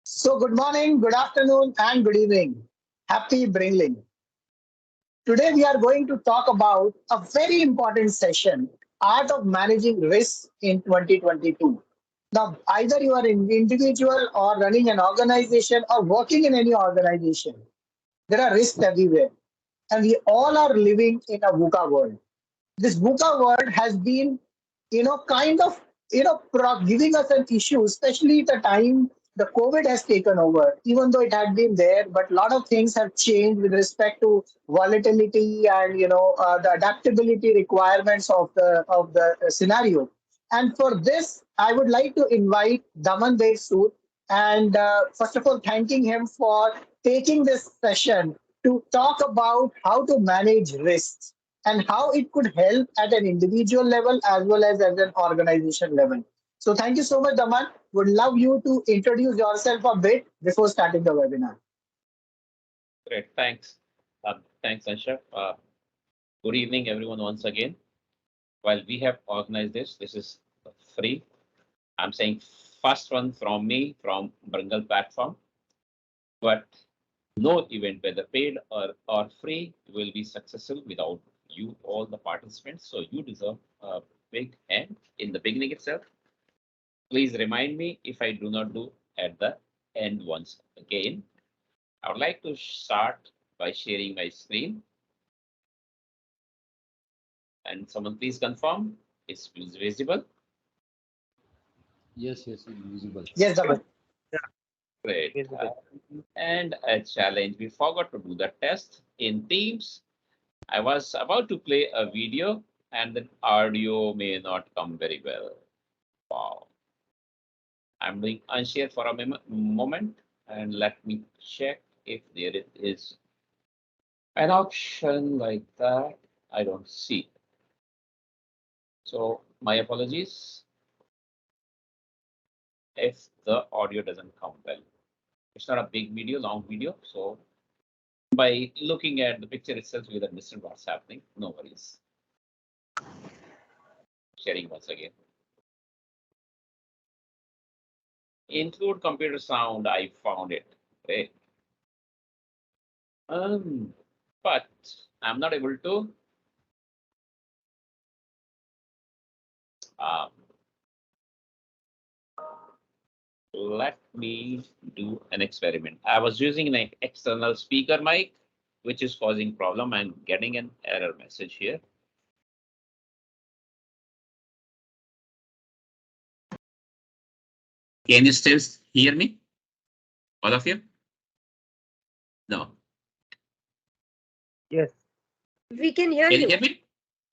So, good morning, good afternoon, and good evening. Happy Bringling. Today, we are going to talk about a very important session, Art of Managing Risks in 2022. Now, either you are an individual or running an organization or working in any organization, there are risks everywhere. And we all are living in a VUCA world. This VUCA world has been, kind of, giving us an issue, especially the time the COVID has taken over, even though it had been there, but a lot of things have changed with respect to volatility and, the adaptability requirements of the scenario. And for this, I would like to invite Daman Sood, and first of all, thanking him for taking this session to talk about how to manage risks and how it could help at an individual level as well as at an organization level. So thank you so much, Daman. Would love you to introduce yourself a bit before starting the webinar. Great, thanks. Thanks, Ansha. Good evening, everyone, once again. While we have organized this is free. I'm saying first one from me from Bringle platform, but no event, whether paid or free, will be successful without you, all the participants. So you deserve a big hand in the beginning itself. Please remind me if I do not do at the end once again. I would like to start by sharing my screen. And someone please confirm it's visible. Yes, it's visible. Yes, Daman. Great. And a challenge. We forgot to do the test in Teams. I was about to play a video and the audio may not come very well. Wow. I'm doing unshare for a moment and let me check if there is an option like that. I don't see. So my apologies if the audio doesn't come well. It's not a big video, long video. So by looking at the picture itself, you'll understand what's happening. No worries. Sharing once again. Include computer sound. I found it. Great. But I'm not able to. Um, Let me do an experiment. I was using an external speaker mic, which is causing problem. I'm getting an error message here. Can you still hear me? All of you? No. Yes. We can hear Can you you. hear me?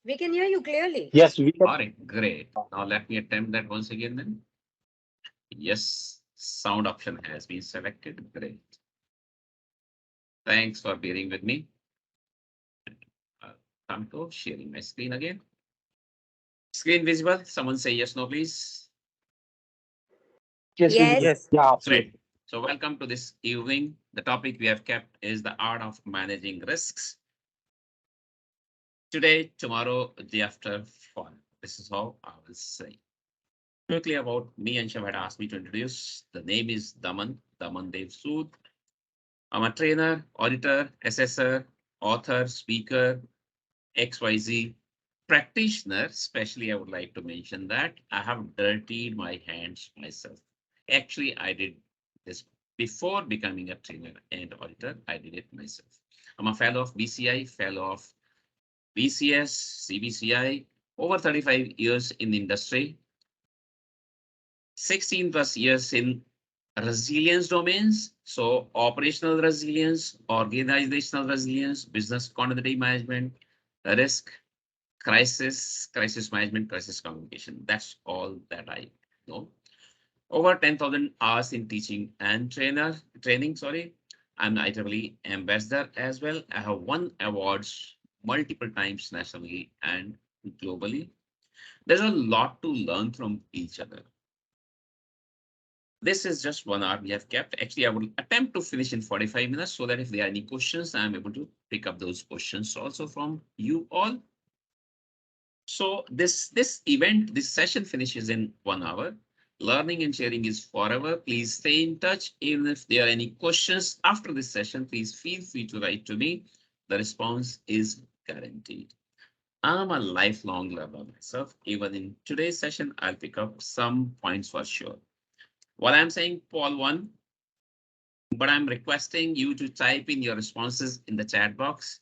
We can hear you clearly. Yes, we can. All right, great. Now let me attempt that once again then. Yes, sound option has been selected. Great. Thanks for bearing with me. Come to sharing my screen again. Screen visible? Someone say yes, no, please. Yes, Yes. yes. Yeah. Great. So welcome to this evening. The topic we have kept is the art of managing risks. Today, tomorrow, the day after, fun. This is how I will say. Quickly about me, and Ansha had asked me to introduce. The name is Daman Dev Sood. I'm a trainer, auditor, assessor, author, speaker, XYZ practitioner. Especially, I would like to mention that I have dirtied my hands myself. Actually, I did this before becoming a trainer and auditor. I did it myself. I'm a fellow of BCI, fellow of BCS, CBCI, over 35 years in the industry, 16 plus years in resilience domains. So operational resilience, organizational resilience, business continuity management, risk, crisis management, crisis communication. That's all that I know. Over 10,000 hours in teaching and training. Sorry, I'm an IEEE ambassador as well. I have won awards multiple times nationally and globally. There's a lot to learn from each other. This is just 1 hour we have kept. Actually, I will attempt to finish in 45 minutes so that if there are any questions, I'm able to pick up those questions also from you all. So this event, this session finishes in 1 hour. Learning and sharing is forever. Please stay in touch. Even if there are any questions after this session, please feel free to write to me. The response is guaranteed. I'm a lifelong learner myself. Even in today's session, I'll pick up some points for sure. What I'm saying, Paul 1, but I'm requesting you to type in your responses in the chat box.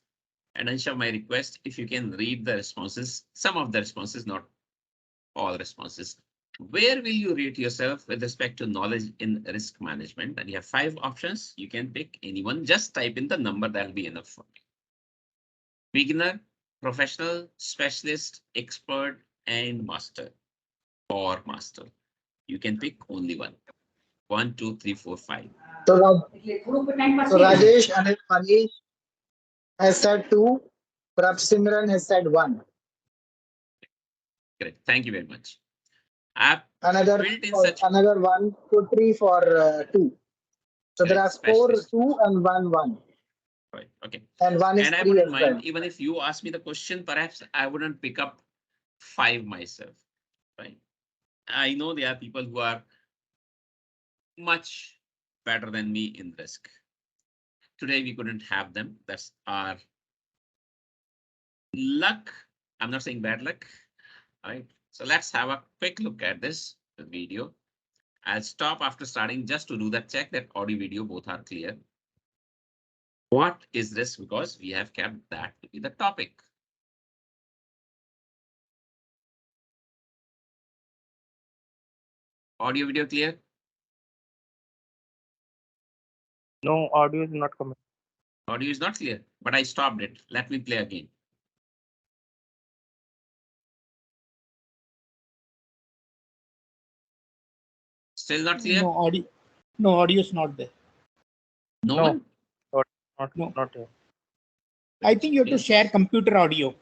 And Ansha, my request, if you can read the responses, some of the responses, not all responses. Where will you rate yourself with respect to knowledge in risk management? And you have 5 options. You can pick anyone. Just type in the number, that'll be enough for me. Beginner, professional, specialist, expert, and master or master. You can pick only one. 1, 2, 3, 4, 5. So, Rajesh and Manish has said 2. Perhaps Simran has said 1. Great. Thank you very much. App Another built in such another 1, 2, 3 for 2. So there correct, are 4, specialist. 2 and 1, 1. Right. Okay. And 1 is And I 3 wouldn't as well. mind even if you ask me the question, perhaps I wouldn't pick up 5 myself. Right. I know there are people who are much better than me in risk. Today we couldn't have them. That's our luck. I'm not saying bad luck. All right. So let's have a quick look at this video. I'll stop after starting just to do that check that audio video both are clear. What is this? Because we have kept that to be the topic. Audio video clear? No, audio is not coming. Audio is not clear, but I stopped it. Let me play again. Still not clear? No audio is not there. No No. one? Not here. I think you have to Yes, share computer audio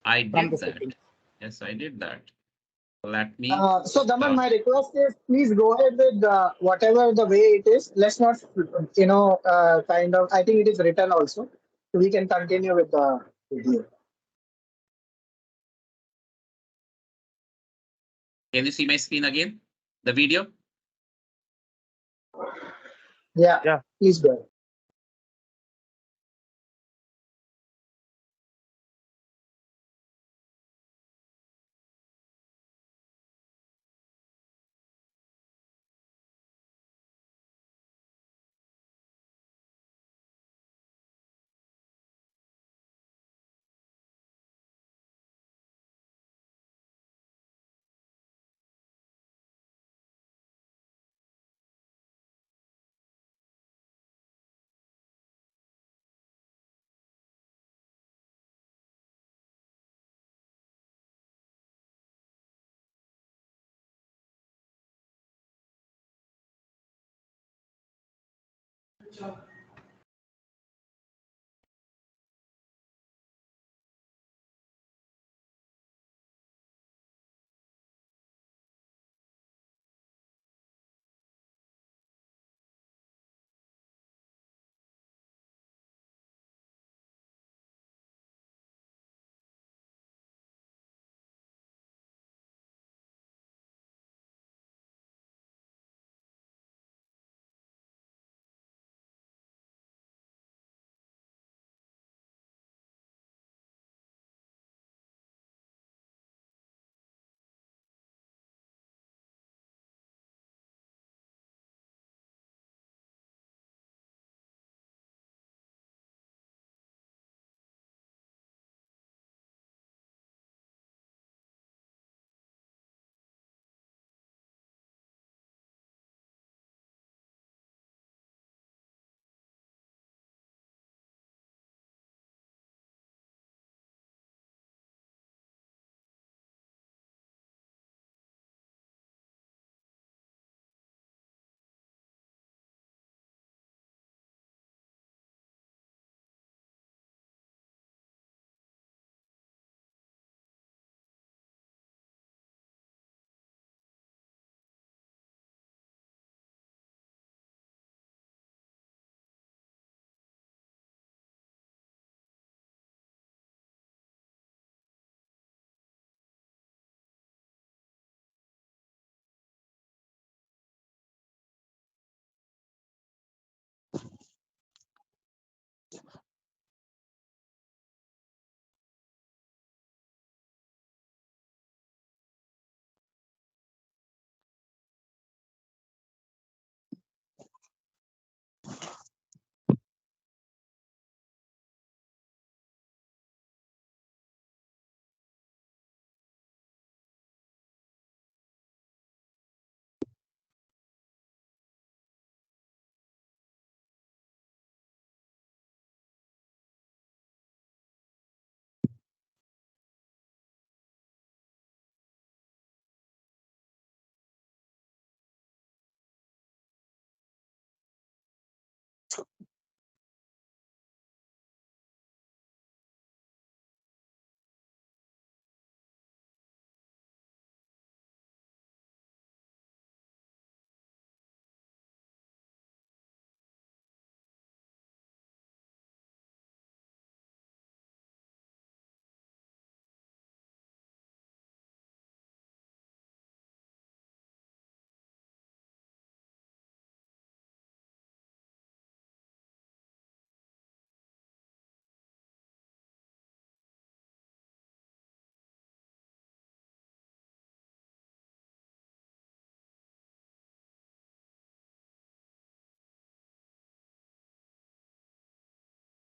I from did the that. settings. Yes, I did that. Let me. So Daman, my request is please go ahead with whatever the way it is. Let's not, kind of. I think it is written also. So we can continue with the video. Can you see my screen again? The video? Yeah. Yeah. Please go ahead.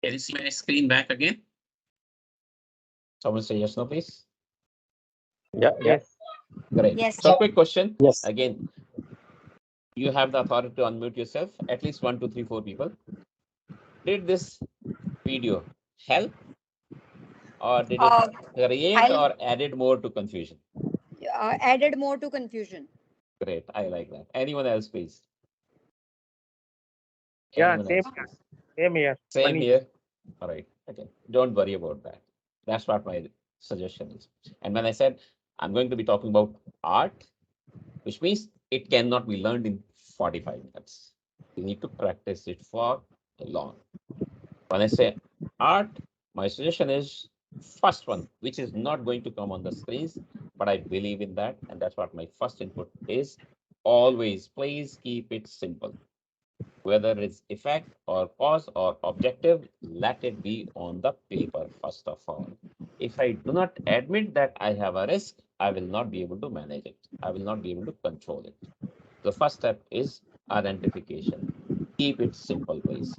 Can you see my screen back again? Someone say yes, no, please. Yeah. Yes. Great. Yes. So quick question. Yes. Again, you have the authority to unmute yourself. At least 1, 2, 3, 4 people. Did this video help, or did it Uh, create I'll or added more to confusion? added more to confusion. Great. I like that. Anyone else, please? Yeah, Anyone same else, here. please? Same here. Same Manish. here. All right. Okay. Don't worry about that. That's what my suggestion is. And when I said I'm going to be talking about art, which means it cannot be learned in 45 minutes. You need to practice it for long. When I say art, my suggestion is first one, which is not going to come on the screens, but I believe in that. And that's what my first input is. Always, please keep it simple. Whether it's effect or cause or objective, let it be on the paper first of all. If I do not admit that I have a risk, I will not be able to manage it. I will not be able to control it. The first step is identification. Keep it simple, please.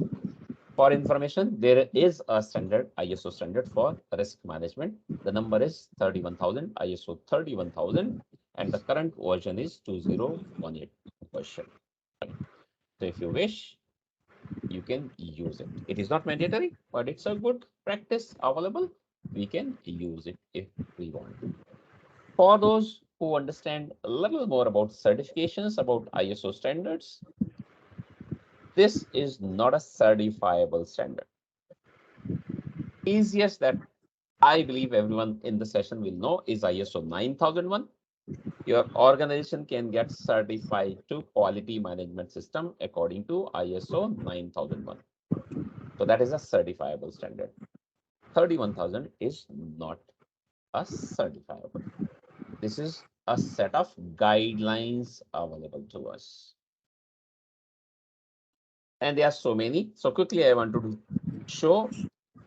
For information, there is a standard ISO standard for risk management. The number is 31,000, ISO 31,000, and the current version is 2018 version. So if you wish, you can use it. It is not mandatory, but it's a good practice available. We can use it if we want to. For those who understand a little more about certifications, about ISO standards, this is not a certifiable standard. Easiest that I believe everyone in the session will know is ISO 9001. Your organization can get certified to quality management system according to ISO 9001. So that is a certifiable standard. 31,000 is not a certifiable. This is a set of guidelines available to us. And there are so many. So quickly, I wanted to show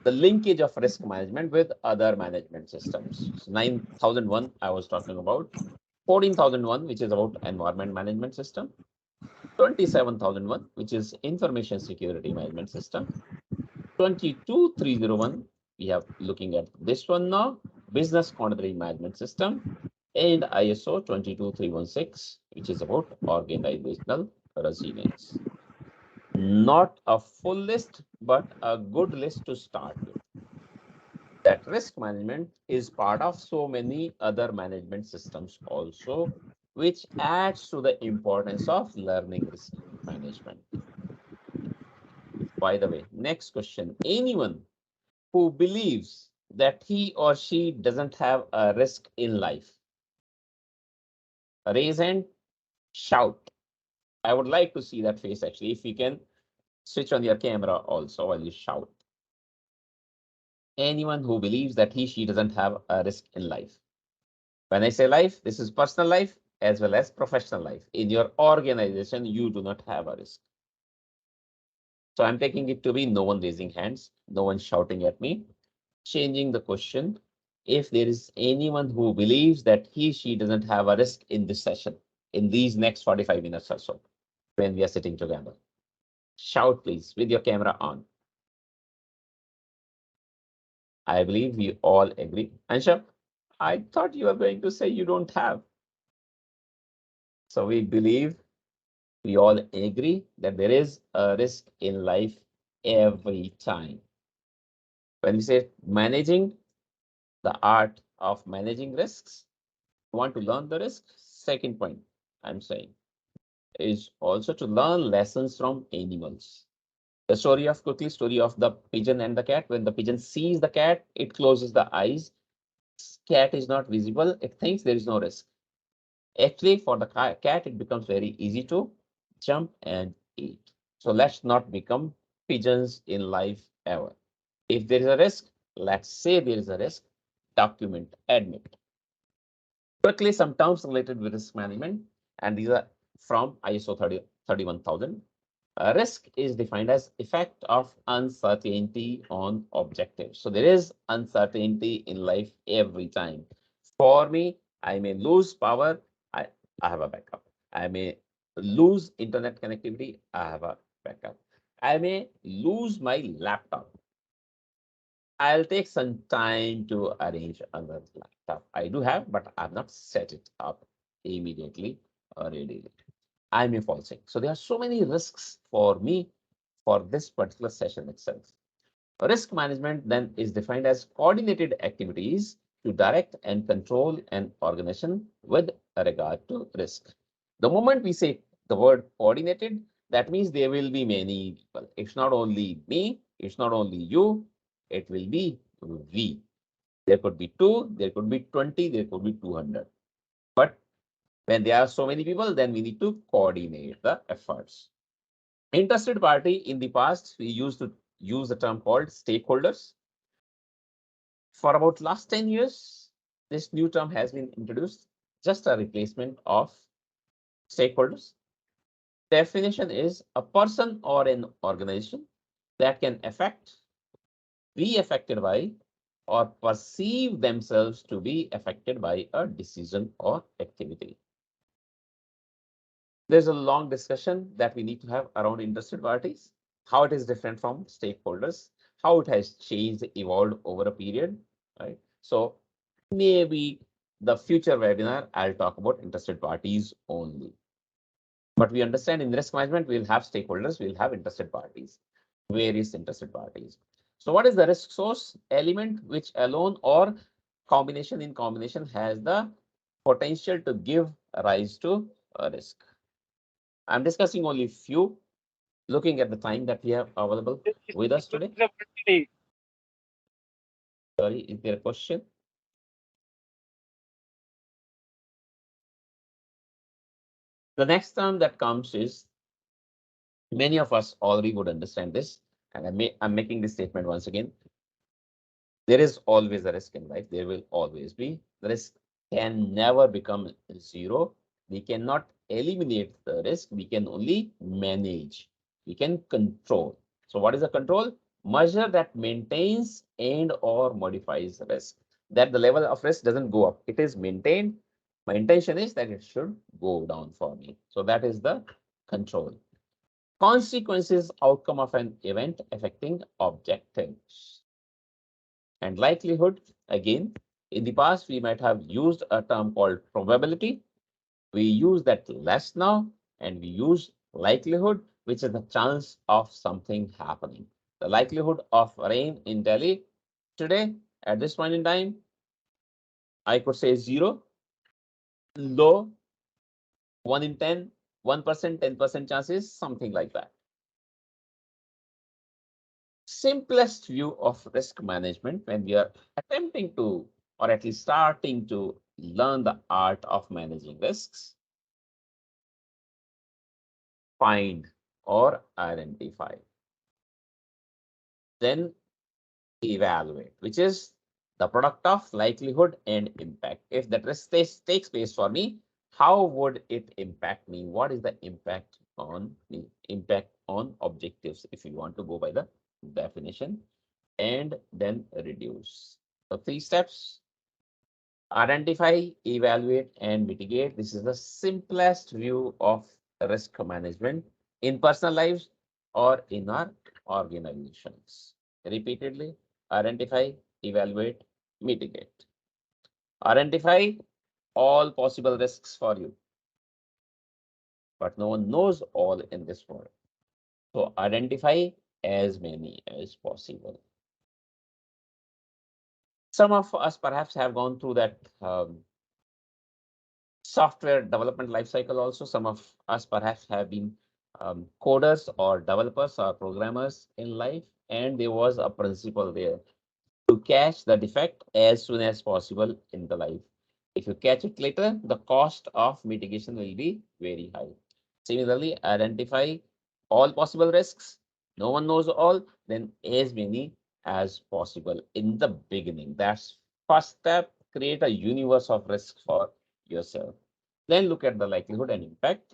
the linkage of risk management with other management systems. So 9001, I was talking about. 14,001, which is about environment management system. 27,001, which is information security management system. 22,301, we are looking at this one now, business continuity management system, and ISO 22316, which is about organizational resilience. Not a full list, but a good list to start with. That risk management is part of so many other management systems also, which adds to the importance of learning risk management. By the way, next question. Anyone who believes that he or she doesn't have a risk in life, raise hand, shout. I would like to see that face actually. If you can switch on your camera also while you shout. Anyone who believes that he, she doesn't have a risk in life. When I say life, this is personal life as well as professional life. In your organization, you do not have a risk. So I'm taking it to be no one raising hands, no one shouting at me. Changing the question. If there is anyone who believes that he, she doesn't have a risk in this session, in these next 45 minutes or so, when we are sitting together, shout please with your camera on. I believe we all agree. Ansha, I thought you were going to say you don't have. So we believe, we all agree that there is a risk in life every time. When we say managing, the art of managing risks, want to learn the risk. Second point I'm saying is also to learn lessons from animals. The story of the pigeon and the cat. When the pigeon sees the cat, it closes the eyes. Cat is not visible. It thinks there is no risk. Actually, for the cat, it becomes very easy to jump and eat. So let's not become pigeons in life ever. If there is a risk, let's say there is a risk, document, admit. Quickly, some terms related with risk management, and these are from ISO 31,000. Risk is defined as effect of uncertainty on objectives. So there is uncertainty in life every time. For me, I may lose power. I have a backup. I may lose internet connectivity. I have a backup. I may lose my laptop. I'll take some time to arrange another laptop. I do have, but I've not set it up immediately or ready. I may fall sick. So there are so many risks for me for this particular session itself. Risk management then is defined as coordinated activities to direct and control an organization with regard to risk. The moment we say the word coordinated, that means there will be many people. It's not only me, it's not only you, it will be we. There could be two, there could be 20, there could be 200. But when there are so many people, then we need to coordinate the efforts. Interested party, in the past, we used to use the term called stakeholders. For about last 10 years, this new term has been introduced, just a replacement of stakeholders. Definition is a person or an organization that can affect, be affected by, or perceive themselves to be affected by a decision or activity. There's a long discussion that we need to have around interested parties, how it is different from stakeholders, how it has changed, evolved over a period, right? So maybe the future webinar, I'll talk about interested parties only. But we understand in risk management, we'll have stakeholders, we'll have interested parties, various interested parties. So what is the risk source? Element which alone or combination in combination has the potential to give rise to a risk. I'm discussing only few, looking at the time that we have available with us today. Sorry, is there a question? The next term that comes is, many of us already would understand this, and I'm making this statement once again. There is always a risk in life. There will always be. The risk can never become zero. We cannot eliminate the risk. We can only manage. We can control. So what is a control? Measure that maintains and or modifies risk. That the level of risk doesn't go up. It is maintained. My intention is that it should go down for me. So that is the control. Consequences, outcome of an event affecting objectives. And likelihood, again, in the past, we might have used a term called probability. We use that less now, and we use likelihood, which is the chance of something happening. The likelihood of rain in Delhi today, at this point in time, I could say 0, low, 1 in 10, 1%, 10% chances, something like that. Simplest view of risk management when we are attempting to, or at least starting to learn the art of managing risks. Find or identify. Then evaluate, which is the product of likelihood and impact. If that risk takes place for me, how would it impact me? What is the impact on me? Impact on objectives, if you want to go by the definition, and then reduce. So 3 steps: identify, evaluate, and mitigate. This is the simplest view of risk management in personal lives or in our organizations. Repeatedly, identify, evaluate, mitigate. Identify all possible risks for you, but no one knows all in this world. So identify as many as possible. Some of us perhaps have gone through that software development lifecycle also. Some of us perhaps have been coders or developers or programmers in life, and there was a principle there to catch the defect as soon as possible in the life. If you catch it later, the cost of mitigation will be very high. Similarly, identify all possible risks. No one knows all, then as many as possible in the beginning. That's first step. Create a universe of risks for yourself. Then look at the likelihood and impact.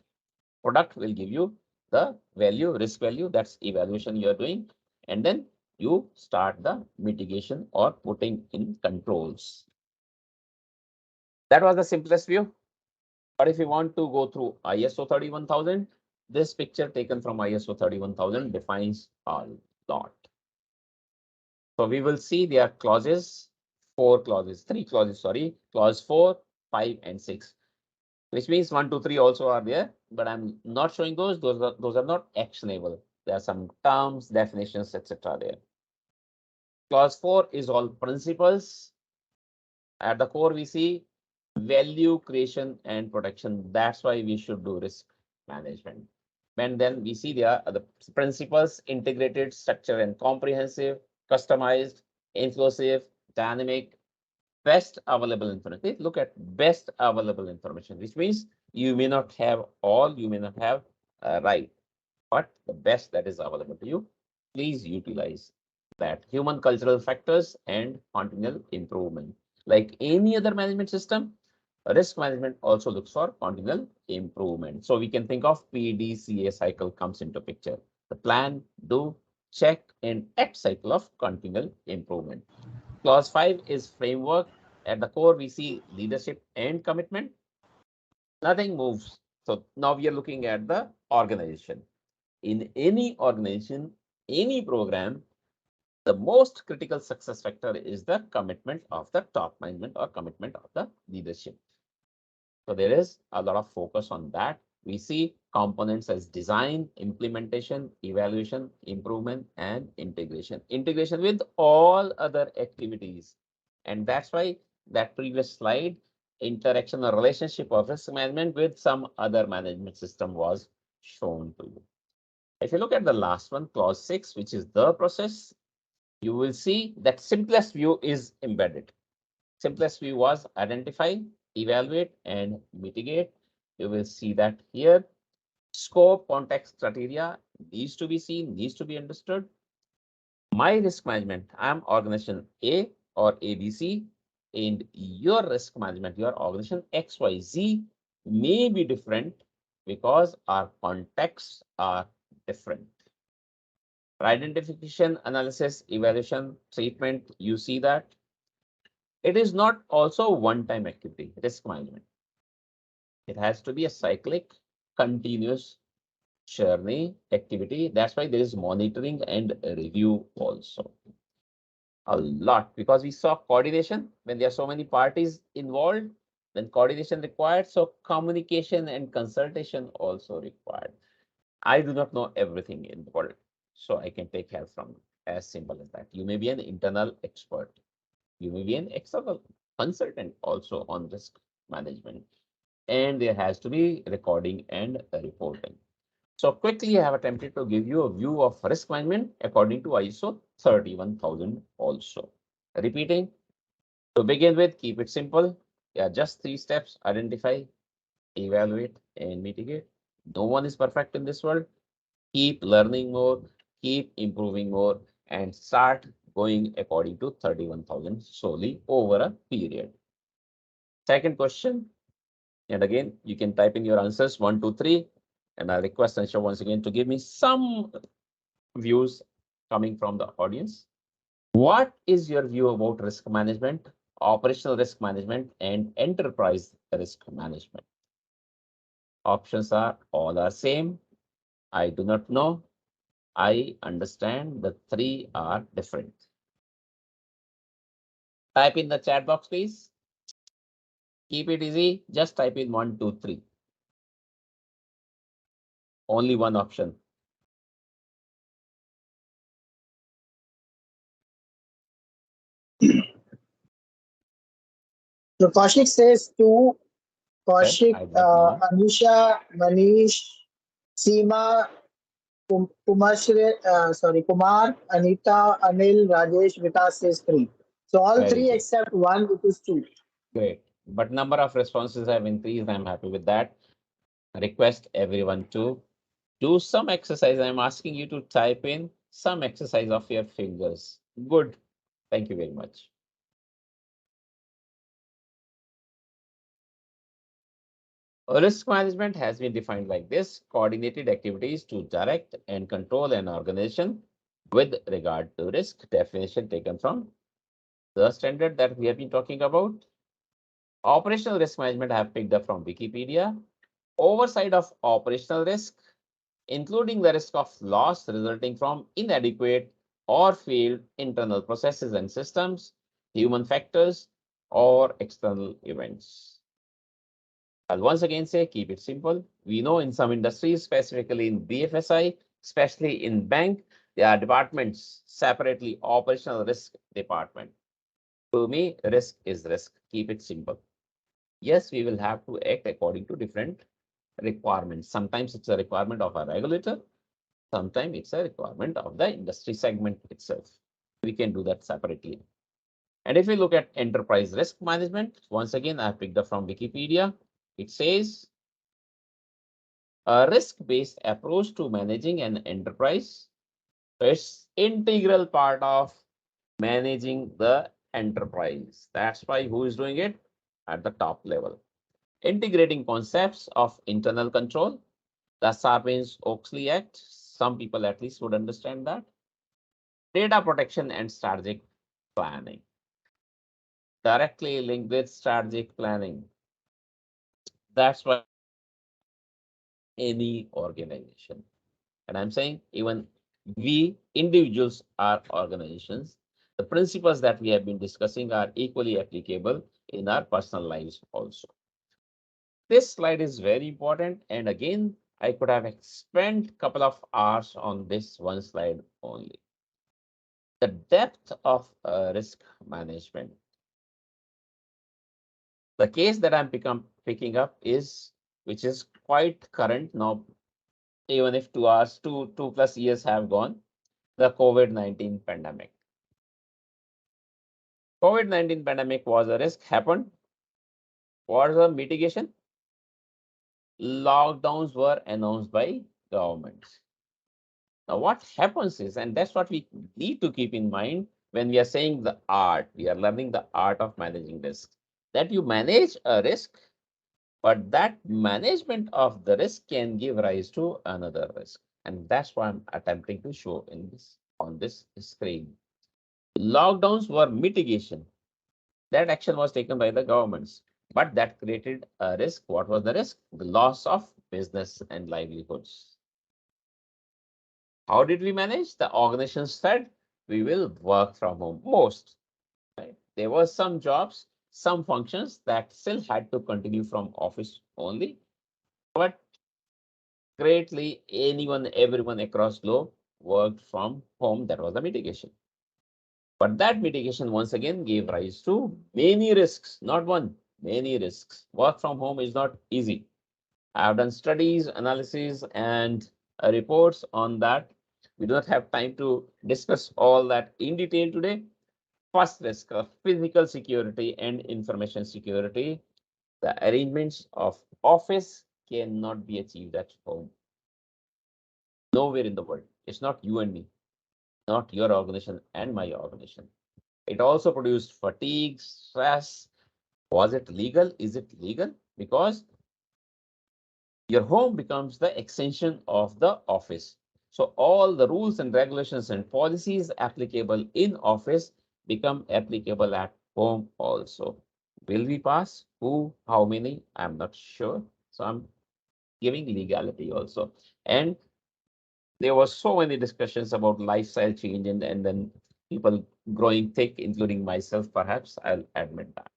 Product will give you the value, risk value. That's evaluation you're doing. And then you start the mitigation or putting in controls. That was the simplest view. But if you want to go through ISO 31000, this picture taken from ISO 31000 defines a lot. So we will see their clauses, three clauses, sorry, clause 4, 5, and 6, which means 1, 2, 3 also are there, but I'm not showing those. Those are not actionable. There are some terms, definitions, etc. there. Clause 4 is all principles. At the core, we see value creation and protection. That's why we should do risk management. And then we see there are the principles: integrated, structured, and comprehensive, customized, inclusive, dynamic, best available information. Look at best available information, which means you may not have all, you may not have right, but the best that is available to you, please utilize that. Human cultural factors and continual improvement. Like any other management system, risk management also looks for continual improvement. So we can think of PDCA cycle comes into picture. The plan, do, check, and act cycle of continual improvement. Clause 5 is framework. At the core, we see leadership and commitment. Nothing moves. So now we are looking at the organization. In any organization, any program, the most critical success factor is the commitment of the top management or commitment of the leadership. So there is a lot of focus on that. We see components as design, implementation, evaluation, improvement, and integration. Integration with all other activities. And that's why that previous slide, interaction or relationship of risk management with some other management system was shown to you. If you look at the last one, clause 6, which is the process, you will see that simplest view is embedded. Simplest view was identify, evaluate, and mitigate. You will see that here. Scope, context, criteria needs to be seen, needs to be understood. My risk management, I'm organization A or ABC, and your risk management, your organization XYZ may be different because our contexts are different. Identification, analysis, evaluation, treatment, you see that it is not also one-time activity, risk management. It has to be a cyclic, continuous journey activity. That's why there is monitoring and review also. A lot, because we saw coordination when there are so many parties involved, then coordination required. So communication and consultation also required. I do not know everything in the world, so I can take help from you. As simple as that. You may be an internal expert. You may be an external consultant also on risk management. And there has to be recording and reporting. So quickly, I have attempted to give you a view of risk management according to ISO 31000 also. Repeating, to begin with, keep it simple. Yeah, just 3 steps: identify, evaluate, and mitigate. No one is perfect in this world. Keep learning more, keep improving more, and start going according to 31,000 slowly over a period. Second question, and again, you can type in your answers 1, 2, 3, and I request Ansha once again to give me some views coming from the audience. What is your view about risk management, operational risk management, and enterprise risk management? Options are all are same. I do not know. I understand. The 3 are different. Type in the chat box, please. Keep it easy. Just type in 1, 2, 3. Only one option. So Kaushik says two. Okay, Kaushik, I'd like more. Anisha, Manish, Seema, Kumar, Anita, Anil, Rajesh, Vikas says 3. So all Very 3 good. except 1, which is 2. Great. But number of responses have increased. I'm happy with that. I request everyone to do some exercise. I'm asking you to type in some exercise of your fingers. Good. Thank you very much. Risk management has been defined like this: coordinated activities to direct and control an organization with regard to risk. Definition taken from the standard that we have been talking about. Operational risk management I have picked up from Wikipedia. Oversight of operational risk, including the risk of loss resulting from inadequate or failed internal processes and systems, human factors, or external events. I'll once again say, keep it simple. We know in some industries, specifically in BFSI, especially in bank, there are departments separately operational risk department. To me, risk is risk. Keep it simple. Yes, we will have to act according to different requirements. Sometimes it's a requirement of a regulator. Sometimes it's a requirement of the industry segment itself. We can do that separately. And if we look at enterprise risk management, once again, I picked up from Wikipedia. It says a risk-based approach to managing an enterprise. It's integral part of managing the enterprise. That's why who is doing it at the top level. Integrating concepts of internal control, the Sarbanes-Oxley Act. Some people at least would understand that. Data protection and strategic planning. Directly linked with strategic planning. That's why any organization. And I'm saying even we individuals are organizations. The principles that we have been discussing are equally applicable in our personal lives also. This slide is very important. And again, I could have spent a couple of hours on this one slide only. The depth of risk management. The case that I'm picking up is, which is quite current now, even if 2 hours, two plus years have gone, the COVID-19 pandemic. COVID-19 pandemic was a risk, happened. What was the mitigation? Lockdowns were announced by governments. Now, what happens is, and that's what we need to keep in mind when we are saying the art, we are learning the art of managing risk, that you manage a risk, but that management of the risk can give rise to another risk. And that's what I'm attempting to show in this on this screen. Lockdowns were mitigation. That action was taken by the governments, but that created a risk. What was the risk? The loss of business and livelihoods. How did we manage? The organization said we will work from home most. Right? There were some jobs, some functions that still had to continue from office only, but greatly anyone, everyone across globe worked from home. That was the mitigation. But that mitigation once again gave rise to many risks, not one, many risks. Work from home is not easy. I have done studies, analysis, and reports on that. We do not have time to discuss all that in detail today. First risk of physical security and information security. The arrangements of office cannot be achieved at home. Nowhere in the world. It's not you and me, not your organization and my organization. It also produced fatigue, stress. Was it legal? Is it legal? Because your home becomes the extension of the office. So all the rules and regulations and policies applicable in office become applicable at home also. Will we pass? Who? How many? I'm not sure. So I'm giving legality also. And there were so many discussions about lifestyle change and then people growing thick, including myself, perhaps I'll admit that.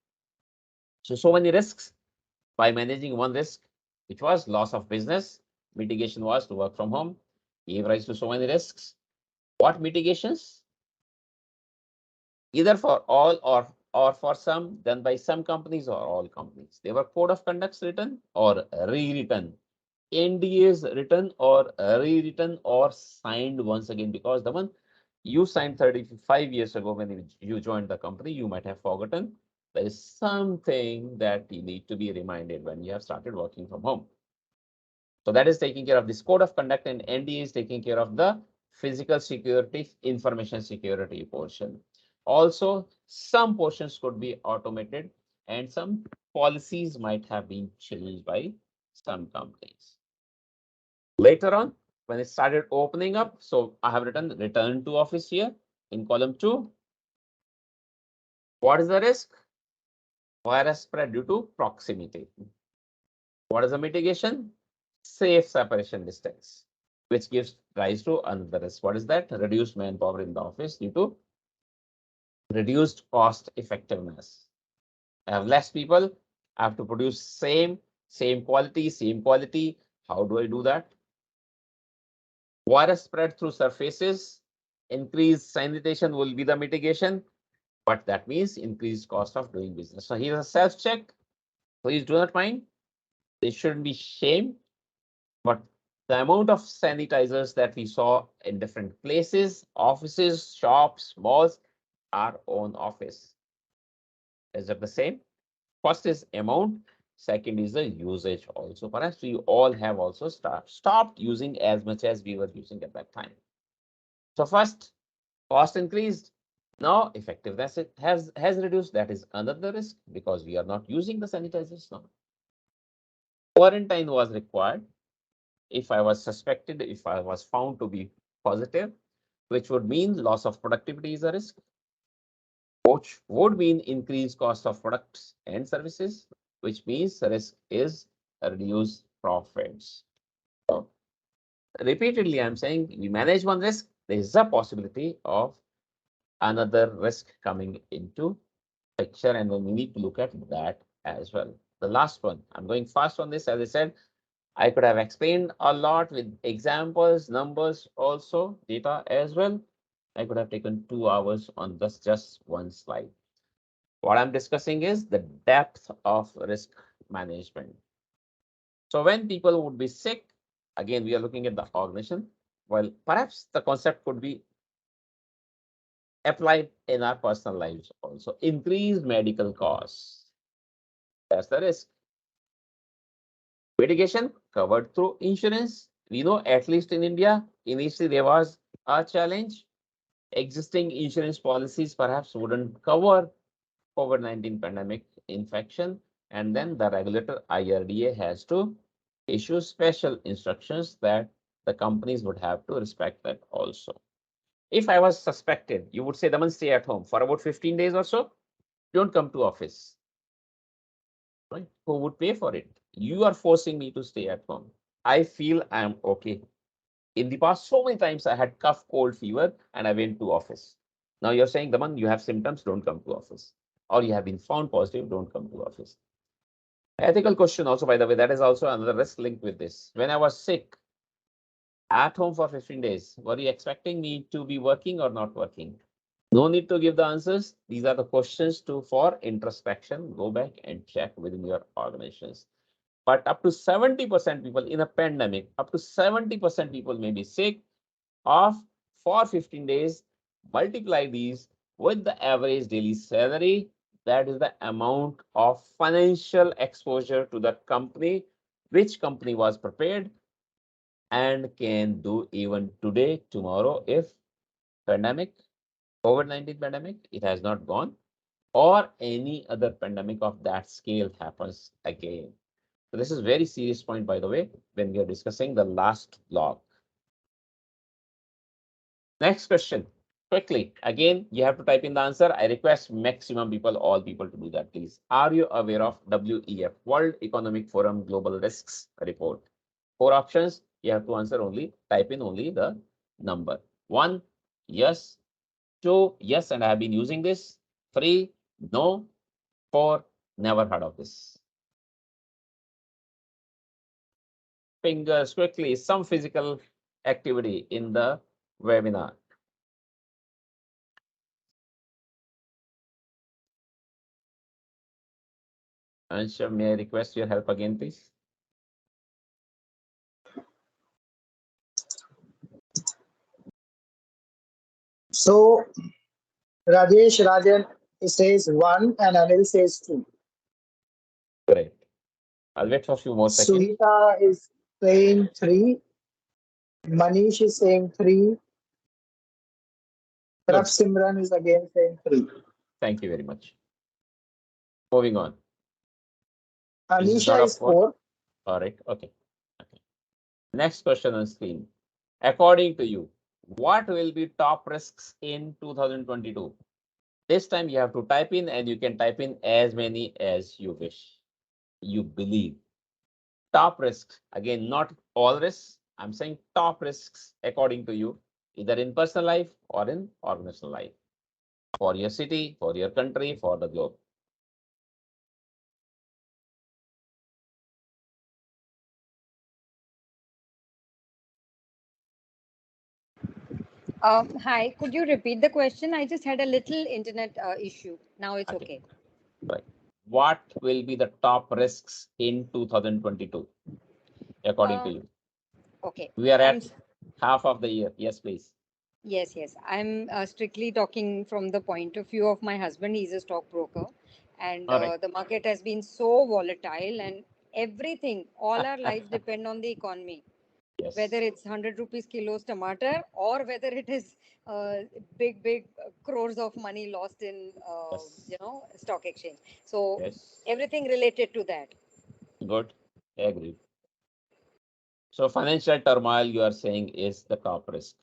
So many risks. By managing one risk, which was loss of business, mitigation was to work from home, gave rise to so many risks. What mitigations? Either for all or for some, done by some companies or all companies. There were code of conducts written or rewritten, NDAs written or rewritten or signed once again, because the one you signed 35 years ago when you joined the company, you might have forgotten. There is something that you need to be reminded when you have started working from home. So that is taking care of this code of conduct, and NDA is taking care of the physical security, information security portion. Also, some portions could be automated and some policies might have been changed by some companies. Later on, when it started opening up, so I have written return to office here in column 2. What is the risk? Virus spread due to proximity. What is the mitigation? Safe separation distance. which gives rise to another risk. What is that? Reduced manpower in the office due to reduced cost effectiveness. I have less people, I have to produce same quality. How do I do that? Virus spread through surfaces, increased sanitation will be the mitigation, but that means increased cost of doing business. So here's a self-check. Please do not mind. There shouldn't be shame, but the amount of sanitizers that we saw in different places, offices, shops, malls, our own office. Is it the same? First is amount, second is the usage also. Perhaps we all have also stopped using as much as we were using at that time. So first, cost increased. Now effectiveness it has reduced. That is another risk because we are not using the sanitizers now. Quarantine was required if I was suspected, if I was found to be positive, which would mean loss of productivity is a risk, which would mean increased cost of products and services, which means the risk is reduced profits. So repeatedly, I'm saying we manage one risk, there is a possibility of another risk coming into picture, and then we need to look at that as well. The last one, I'm going fast on this, as I said, I could have explained a lot with examples, numbers, also data as well. I could have taken 2 hours on this just one slide. What I'm discussing is the depth of risk management. So when people would be sick, again, we are looking at the organization. Well, perhaps the concept could be applied in our personal lives also. Increased medical costs. That's the risk. Mitigation covered through insurance. We know at least in India, initially there was a challenge. Existing insurance policies perhaps wouldn't cover COVID-19 pandemic infection, and then the regulator IRDA has to issue special instructions that the companies would have to respect that also. If I was suspected, you would say, Daman, stay at home for about 15 days or so. Don't come to office. Right? Who would pay for it? You are forcing me to stay at home. I feel I am okay. In the past, so many times I had cough, cold, fever, and I went to office. Now you're saying, Daman, you have symptoms, don't come to office. Or you have been found positive, don't come to office. Ethical question also, by the way, that is also another risk linked with this. When I was sick at home for 15 days, were you expecting me to be working or not working? No need to give the answers. These are the questions for introspection. Go back and check within your organizations. But up to 70% people in a pandemic, up to 70% people may be sick of for 15 days. Multiply these with the average daily salary. That is the amount of financial exposure to the company, which company was prepared and can do even today, tomorrow, if pandemic, COVID-19 pandemic, it has not gone, or any other pandemic of that scale happens again. So this is very serious point, by the way, when we are discussing the last block. Next question, quickly. Again, you have to type in the answer. I request maximum people, all people to do that, please. Are you aware of WEF, World Economic Forum Global Risks Report? 4 options. You have to answer only, type in only the number. 1, yes. 2, yes, and I have been using this. 3, no. 4, never heard of this. Fingers quickly, some physical activity in the webinar. Answer, may I request your help again, please? So Rajesh Rajan says 1 and Anil says 2. Great. I'll wait for a few more seconds. Suhita is saying 3. Manish is saying 3. Good. Simran is again saying 3. Thank you very much. Moving on. This is Anisha not a is 4. All right. Okay. Next question on screen. According to you, what will be top risks in 2022? This time you have to type in, and you can type in as many as you wish. You believe. Top risks. Again, not all risks. I'm saying top risks according to you, either in personal life or in organizational life, for your city, for your country, for the globe. Hi, could you repeat the question? I just had a little internet issue. Now it's Okay. okay. Right. What will be the top risks in 2022, according to Um, you? okay. We are I'm at half of the year. Yes, please. Yes. I'm strictly talking from the point of view of my husband. He's a stockbroker, and All right. the market has been so volatile, and everything, all our lives depend on the economy. Whether Yes. it's 100 rupees kilos tomato or whether it is big crores of money lost in Yes. stock exchange. So Yes. everything related to that. Good. Agreed. So financial turmoil, you are saying is the top risk,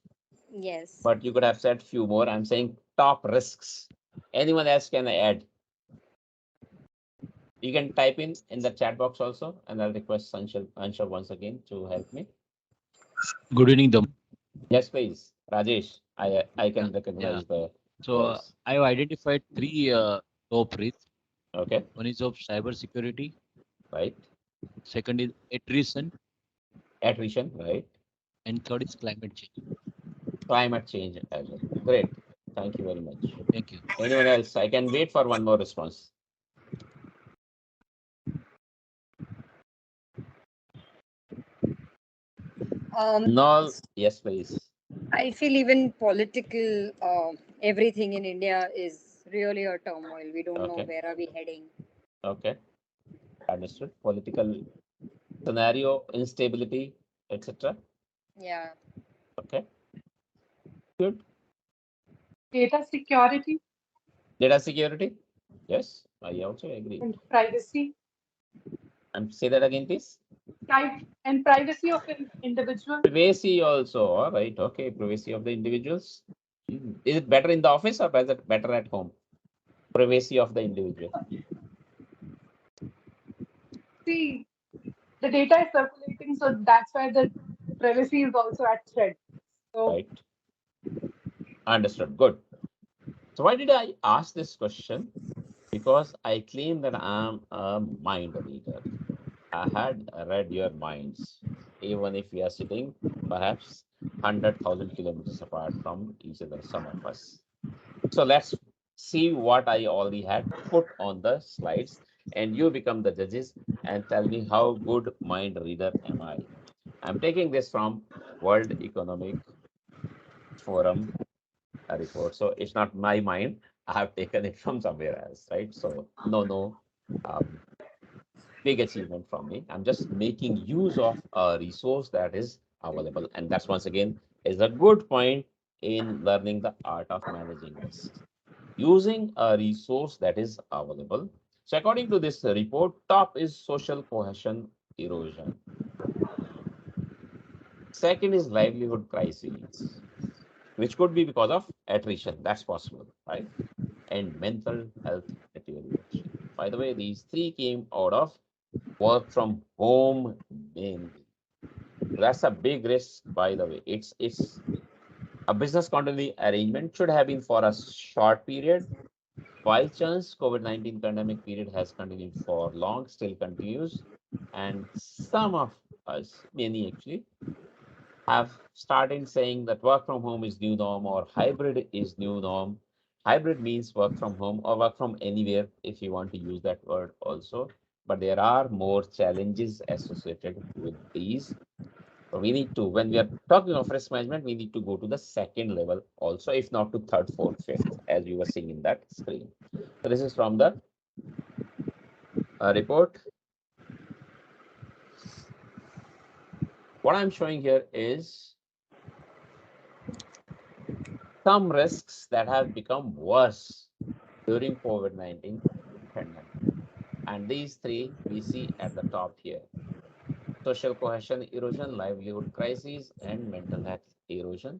Yes. but you could have said few more. I'm saying top risks. Anyone else can add? You can type in the chat box also, and I'll request Anshul once again to help me. Good evening, Daman. Yes, please, Rajesh. I Yeah, can yeah. recognize the So voice. I've identified three top risks. Okay, One is of cyber security. right. Second is attrition, Attrition, right. and third is climate change. Climate change as well. Great. Thank you very much. Thank you. Anyone else? I can wait for one more response. No. Yes, please. I feel even political, everything in India is really a turmoil. We don't know Okay. where are we heading. Okay. Understood. Political scenario, instability, etc. Yeah. Okay. Good. Data security Data security. Yes, I also agree. and privacy, And say that again, please. and privacy of an individual. Privacy also. All right. Okay. Privacy of the individuals. Is it better in the office or better at home? Privacy of the individual. See, the data is circulating, so that's why the privacy is also at threat. So Right. Understood. Good. So why did I ask this question? Because I claim that I'm a mind reader. I had read your minds, even if we are sitting perhaps 100,000 kilometers apart from each other, some of us. So let's see what I already had put on the slides, and you become the judges and tell me how good mind reader am I. I'm taking this from World Economic Forum report. So it's not my mind. I have taken it from somewhere else, right? So no um, big achievement from me. I'm just making use of a resource that is available. And that's once again is a good point in learning the art of managing risks. Using a resource that is available. So according to this report, top is social cohesion erosion. Second is livelihood crises, which could be because of attrition. That's possible, right? And mental health deterioration. By the way, these three came out of work from home mainly. That's a big risk, by the way. It's a business continuity arrangement should have been for a short period. By chance, COVID-19 pandemic period has continued for long, still continues, and some of us, many actually, have started saying that work from home is new norm or hybrid is new norm. Hybrid means work from home or work from anywhere if you want to use that word also. But there are more challenges associated with these. So we need to, when we are talking of risk management, we need to go to the second level also, if not to third, fourth, fifth, as you were seeing in that screen. So this is from the report. What I'm showing here is some risks that have become worse during COVID-19 pandemic. And these three we see at the top here. Social cohesion erosion, livelihood crises, and mental health erosion.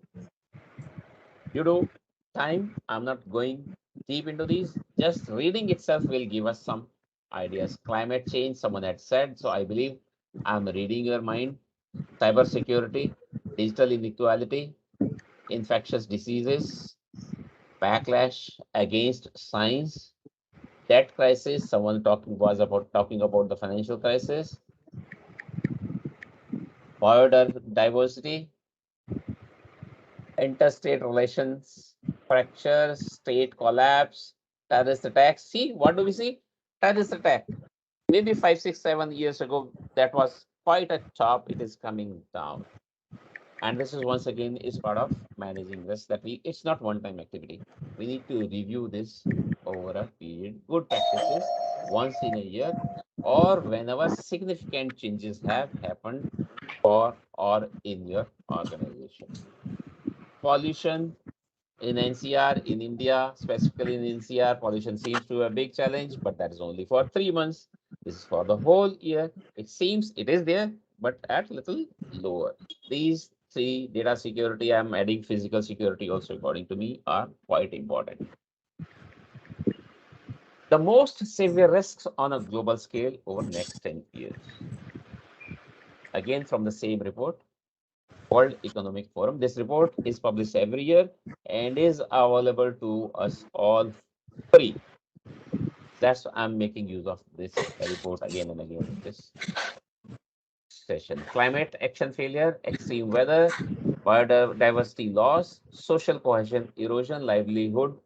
Due to time, I'm not going deep into these. Just reading itself will give us some ideas. Climate change, someone had said, so I believe I'm reading your mind. cybersecurity, digital inequality, infectious diseases, backlash against science, debt crisis. Someone talking about the financial crisis, biodiversity, interstate relations, fractures, state collapse, terrorist attacks. See, what do we see? Terrorist attack. Maybe 5, 6, 7 years ago, that was quite a top. It is coming down. And this is once again is part of managing risk that it's not one-time activity. We need to review this over a period. Good practices once in a year or whenever significant changes have happened for or in your organization. Pollution in NCR, in India, specifically in NCR, pollution seems to be a big challenge, but that is only for 3 months. This is for the whole year. It seems it is there, but at little lower. These three, data security, I'm adding physical security also, according to me, are quite important. The most severe risks on a global scale over next 10 years. Again, from the same report, World Economic Forum. This report is published every year and is available to us all free. That's I'm making use of this report again and again in this session. Climate action failure, extreme weather, biodiversity loss, social cohesion erosion, livelihood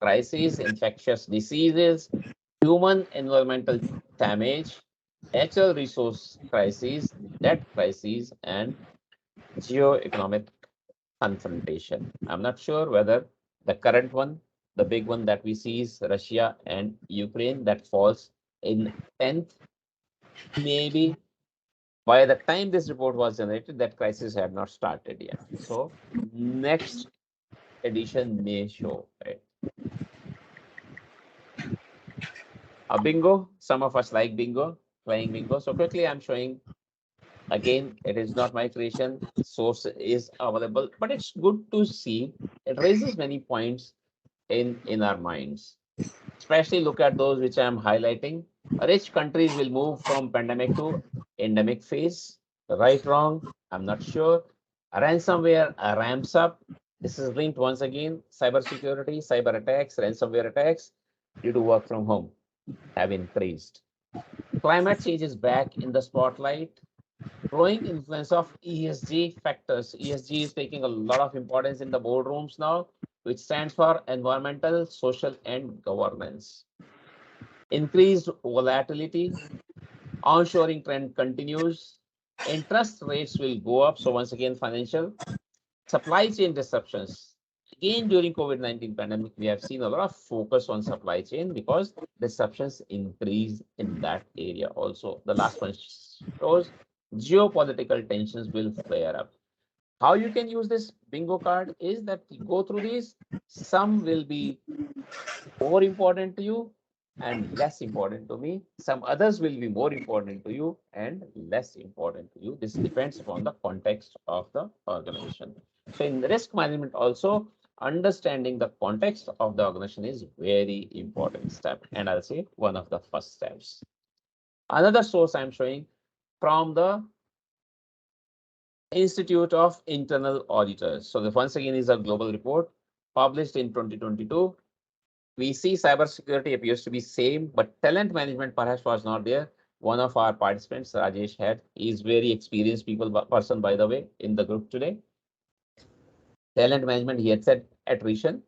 crisis, infectious diseases, human environmental damage, natural resource crisis, debt crisis, and geo-economic confrontation. I'm not sure whether the current one, the big one that we see is Russia and Ukraine, that falls in 10th. Maybe by the time this report was generated, that crisis had not started yet. So next edition may show, right? A bingo, some of us like bingo, playing bingo. So quickly I'm showing, again, it is not my creation, source is available, but it's good to see. It raises many points in our minds. Especially look at those which I'm highlighting. Rich countries will move from pandemic to endemic phase. Right, wrong, I'm not sure. Ransomware ramps up. This is linked once again. Cybersecurity, cyber attacks, ransomware attacks due to work from home have increased. Climate change is back in the spotlight. Growing influence of ESG factors. ESG is taking a lot of importance in the boardrooms now, which stands for environmental, social, and governance. Increased volatility, onshoring trend continues, interest rates will go up. So once again, financial supply chain disruptions. Again, during COVID-19 pandemic, we have seen a lot of focus on supply chain because disruptions increase in that area also. The last one shows geopolitical tensions will flare up. How you can use this bingo card is that you go through these. Some will be more important to you and less important to me. Some others will be more important to you and less important to you. This depends upon the context of the organization. So in risk management also, understanding the context of the organization is very important step. And I'll say one of the first steps. Another source I'm showing from the Institute of Internal Auditors. So the once again is a global report published in 2022. We see cybersecurity appears to be same, but talent management perhaps was not there. One of our participants, Rajesh, had is very experienced person, by the way, in the group today. Talent management, he had said attrition,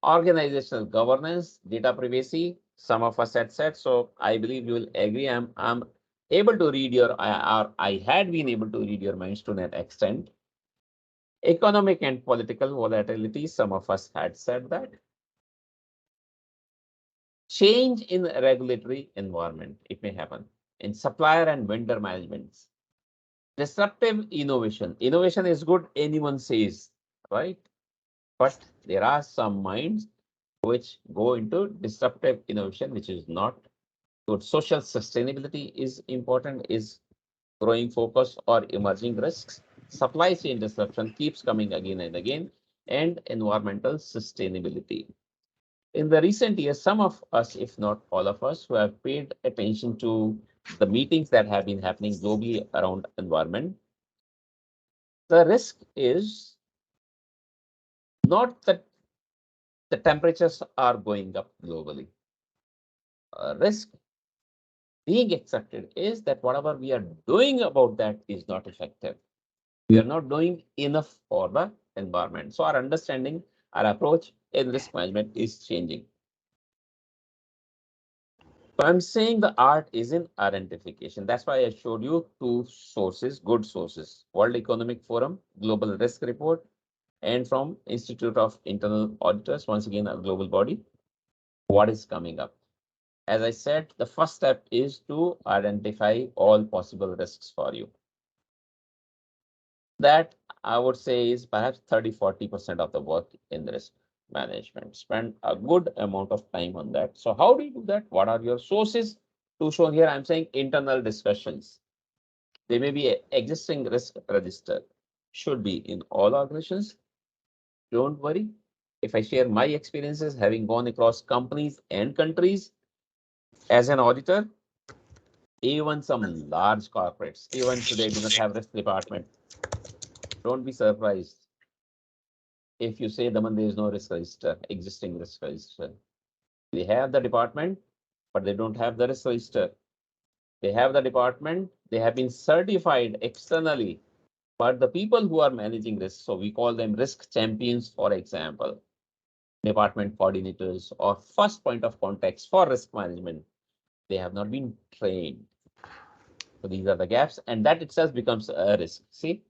organizational governance, data privacy. Some of us had said, so I believe you will agree. I'm able to read your, I had been able to read your minds to that extent. Economic and political volatility, some of us had said that. Change in regulatory environment, it may happen. In supplier and vendor management. Disruptive innovation. Innovation is good, anyone says, right? But there are some minds which go into disruptive innovation, which is not good. Social sustainability is important, is growing focus or emerging risks. Supply chain disruption keeps coming again and again, and environmental sustainability. In the recent years, some of us, if not all of us, who have paid attention to the meetings that have been happening globally around environment, The risk is not that the temperatures are going up globally. Risk being accepted is that whatever we are doing about that is not effective. We are not doing enough for the environment. So our understanding, our approach in risk management is changing. So I'm saying the art is in identification. That's why I showed you two sources, good sources: World Economic Forum, Global Risk Report, and from Institute of Internal Auditors, once again a global body. What is coming up? As I said, the first step is to identify all possible risks for you. That I would say is perhaps 30-40% of the work in risk management. Spend a good amount of time on that. So how do you do that? What are your sources? To show here, I'm saying internal discussions. They may be existing risk register, should be in all organizations. Don't worry. If I share my experiences having gone across companies and countries as an auditor, even some large corporates, even today, do not have risk department. Don't be surprised if you say, Daman, there is no risk register, existing risk register. They have the department, but they don't have the risk register. They have the department, they have been certified externally, but the people who are managing risk, so we call them risk champions, for example, department coordinators or first point of contacts for risk management, they have not been trained. So these are the gaps, and that itself becomes a risk. See,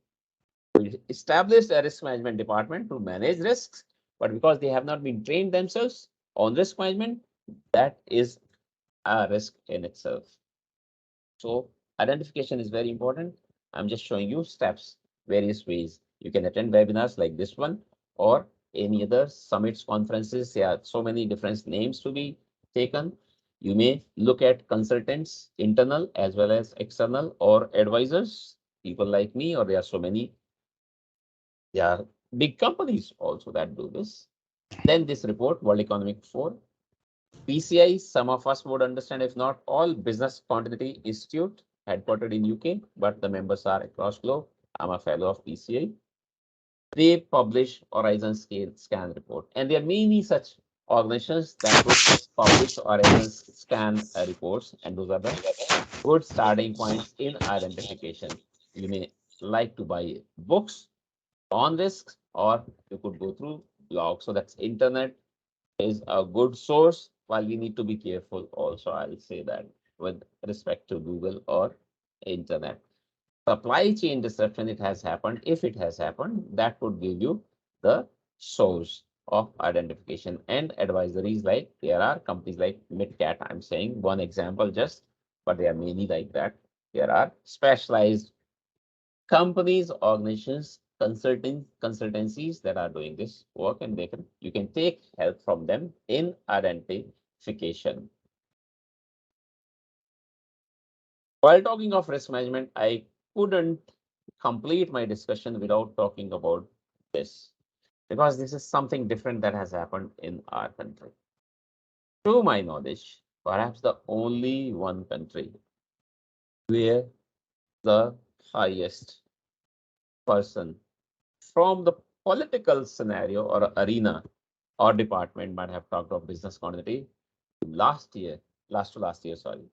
we established a risk management department to manage risks, but because they have not been trained themselves on risk management, that is a risk in itself. So identification is very important. I'm just showing you steps, various ways. You can attend webinars like this one or any other summits, conferences. There are so many different names to be taken. You may look at consultants, internal as well as external, or advisors, people like me, or there are so many. There are big companies also that do this. Then this report, World Economic Forum, PCI, some of us would understand, if not all, Business Continuity Institute, headquartered in UK, but the members are across globe. I'm a fellow of PCI. They publish Horizon Scale Scan report, and there are many such organizations that would publish Horizon Scan reports, and those are the good starting points in identification. You may like to buy books on risks, or you could go through blogs. So that's internet is a good source, while we need to be careful also, I'll say that, with respect to Google or internet. Supply chain disruption, it has happened. If it has happened, that would give you the source of identification. And advisories, like there are companies like MidCat, I'm saying one example just, but there are many like that. There are specialized companies, organizations, consultancies that are doing this work, and you can take help from them in identification. While talking of risk management, I couldn't complete my discussion without talking about this, because this is something different that has happened in our country. To my knowledge, perhaps the only one country where the highest person from the political scenario or arena or department might have talked of business continuity last year, sorry.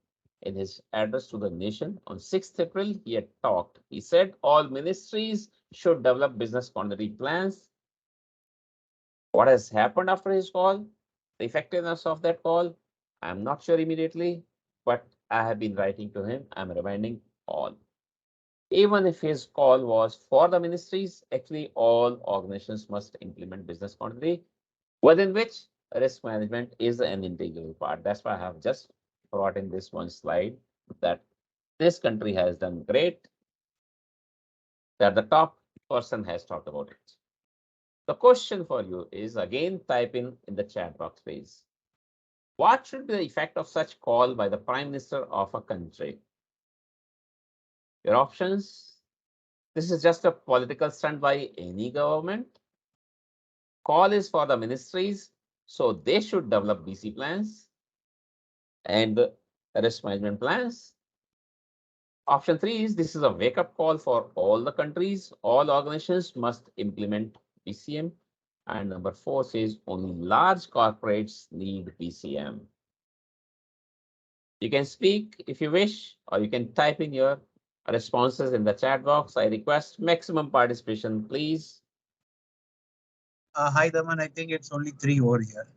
In his address to the nation on 6th April, he had talked. He said all ministries should develop business continuity plans. What has happened after his call, the effectiveness of that call, I'm not sure immediately, but I have been writing to him. I'm reminding all. Even if his call was for the ministries, actually all organizations must implement business continuity, within which risk management is an integral part. That's why I have just brought in this one slide, that this country has done great, that the top person has talked about it. The question for you is, again, type in the chat box, please. What should be the effect of such call by the Prime Minister of a country? Your options: this is just a political stunt by any government. Call is for the ministries, so they should develop BC plans and risk management plans. Option 3 is this is a wake-up call for all the countries. All organizations must implement BCM. And number 4 says only large corporates need BCM. You can speak if you wish, or you can type in your responses in the chat box. I request maximum participation, please. Hi, Daman. I think it's only 3 over here.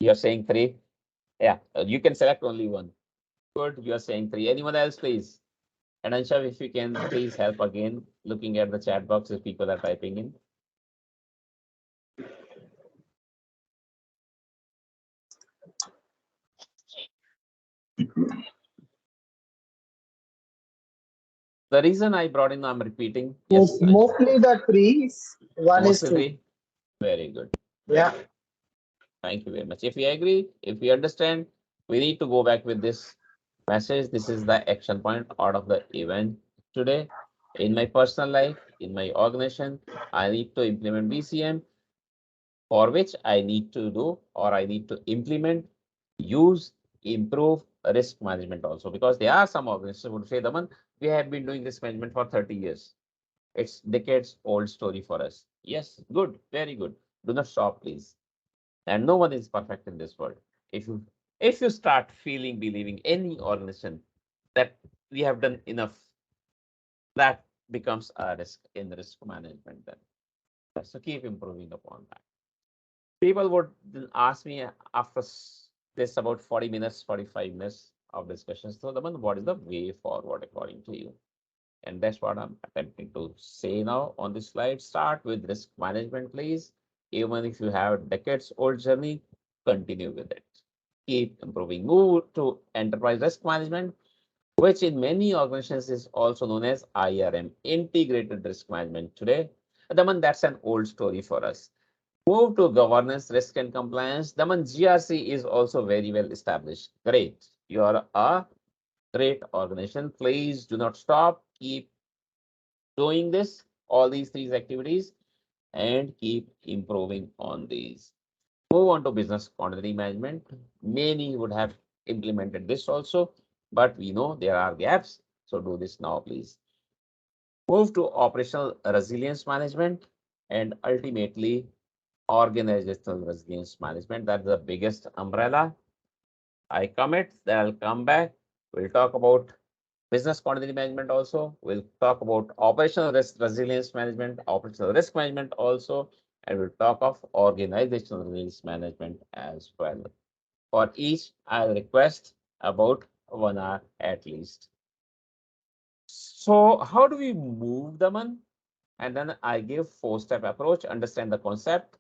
You're saying 3? Yeah, you can select only one. Good, you're saying 3. Anyone else, please? And Anshav, if you can please help again, looking at the chat box if people are typing in. The reason I brought in, I'm repeating. Yes, Anshav. Mostly the trees. One is Mostly two. 3. Very good. Yeah. Thank you very much. If we agree, if we understand, we need to go back with this message. This is the action point out of the event today. In my personal life, in my organization, I need to implement BCM, for which I need to do or I need to implement, use, improve risk management also. Because there are some organizations would say, Daman, we have been doing risk management for 30 years. It's decades old story for us. Yes, good, very good. Do not stop, please. And no one is perfect in this world. If you start feeling, believing any organization that we have done enough, that becomes a risk in risk management then. So keep improving upon that. People would ask me after this about 40 minutes, 45 minutes of discussion. So Daman, what is the way forward according to you? And that's what I'm attempting to say now on this slide. Start with risk management, please. Even if you have decades old journey, continue with it. Keep improving. Move to enterprise risk management, which in many organizations is also known as IRM, integrated risk management today. Daman, that's an old story for us. Move to governance, risk and compliance. Daman, GRC is also very well established. Great. You are a great organization. Please do not stop. Keep doing this, all these 3 activities, and keep improving on these. Move on to business continuity management. Many would have implemented this also, but we know there are gaps. So do this now, please. Move to operational resilience management and ultimately organizational resilience management. That's the biggest umbrella. I commit that I'll come back. We'll talk about business continuity management also. We'll talk about operational resilience management, operational risk management also, and we'll talk of organizational resilience management as well. For each, I'll request about 1 hour at least. So how do we move them on? And then I give 4-step approach, understand the concept,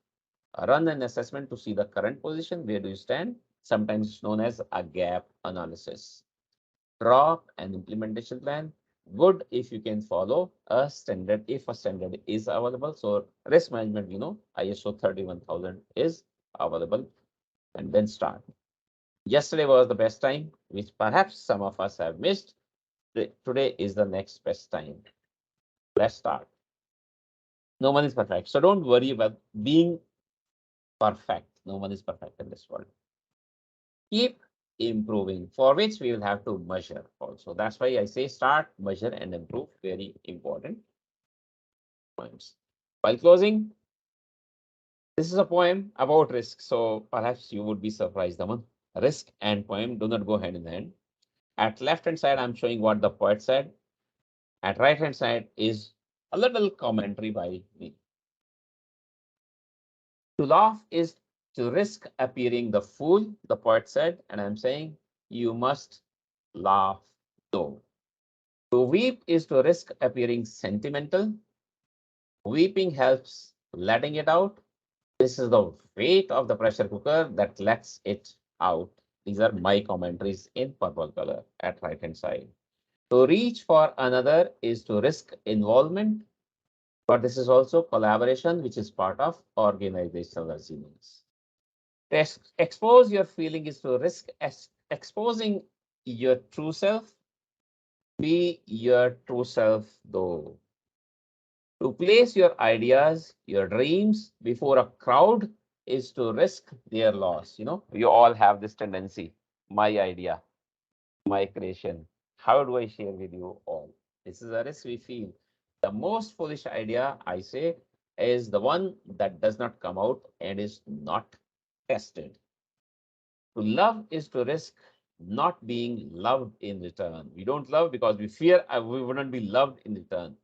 run an assessment to see the current position, where do you stand? Sometimes it's known as a gap analysis. Draw an implementation plan. Good if you can follow a standard, if a standard is available. So risk management, ISO 31000 is available, and then start. Yesterday was the best time, which perhaps some of us have missed. Today is the next best time. Let's start. No one is perfect. So don't worry about being perfect. No one is perfect in this world. Keep improving, for which we will have to measure also. That's why I say start, measure, and improve. Very important points. While closing, this is a poem about risk. So perhaps you would be surprised, Daman. Risk and poem do not go hand in hand. At left hand side, I'm showing what the poet said. At right hand side is a little commentary by me. To laugh is to risk appearing the fool, the poet said, and I'm saying you must laugh though. To weep is to risk appearing sentimental. Weeping helps letting it out. This is the weight of the pressure cooker that lets it out. These are my commentaries in purple color at right hand side. To reach for another is to risk involvement, but this is also collaboration, which is part of organizational resilience. Expose your feeling is to risk exposing your true self. Be your true self, though. To place your ideas, your dreams before a crowd is to risk their loss. You all have this tendency. My idea, my creation. How do I share with you all? This is a risk we feel. The most foolish idea, I say, is the one that does not come out and is not tested. To love is to risk not being loved in return. We don't love because we fear we wouldn't be loved in return.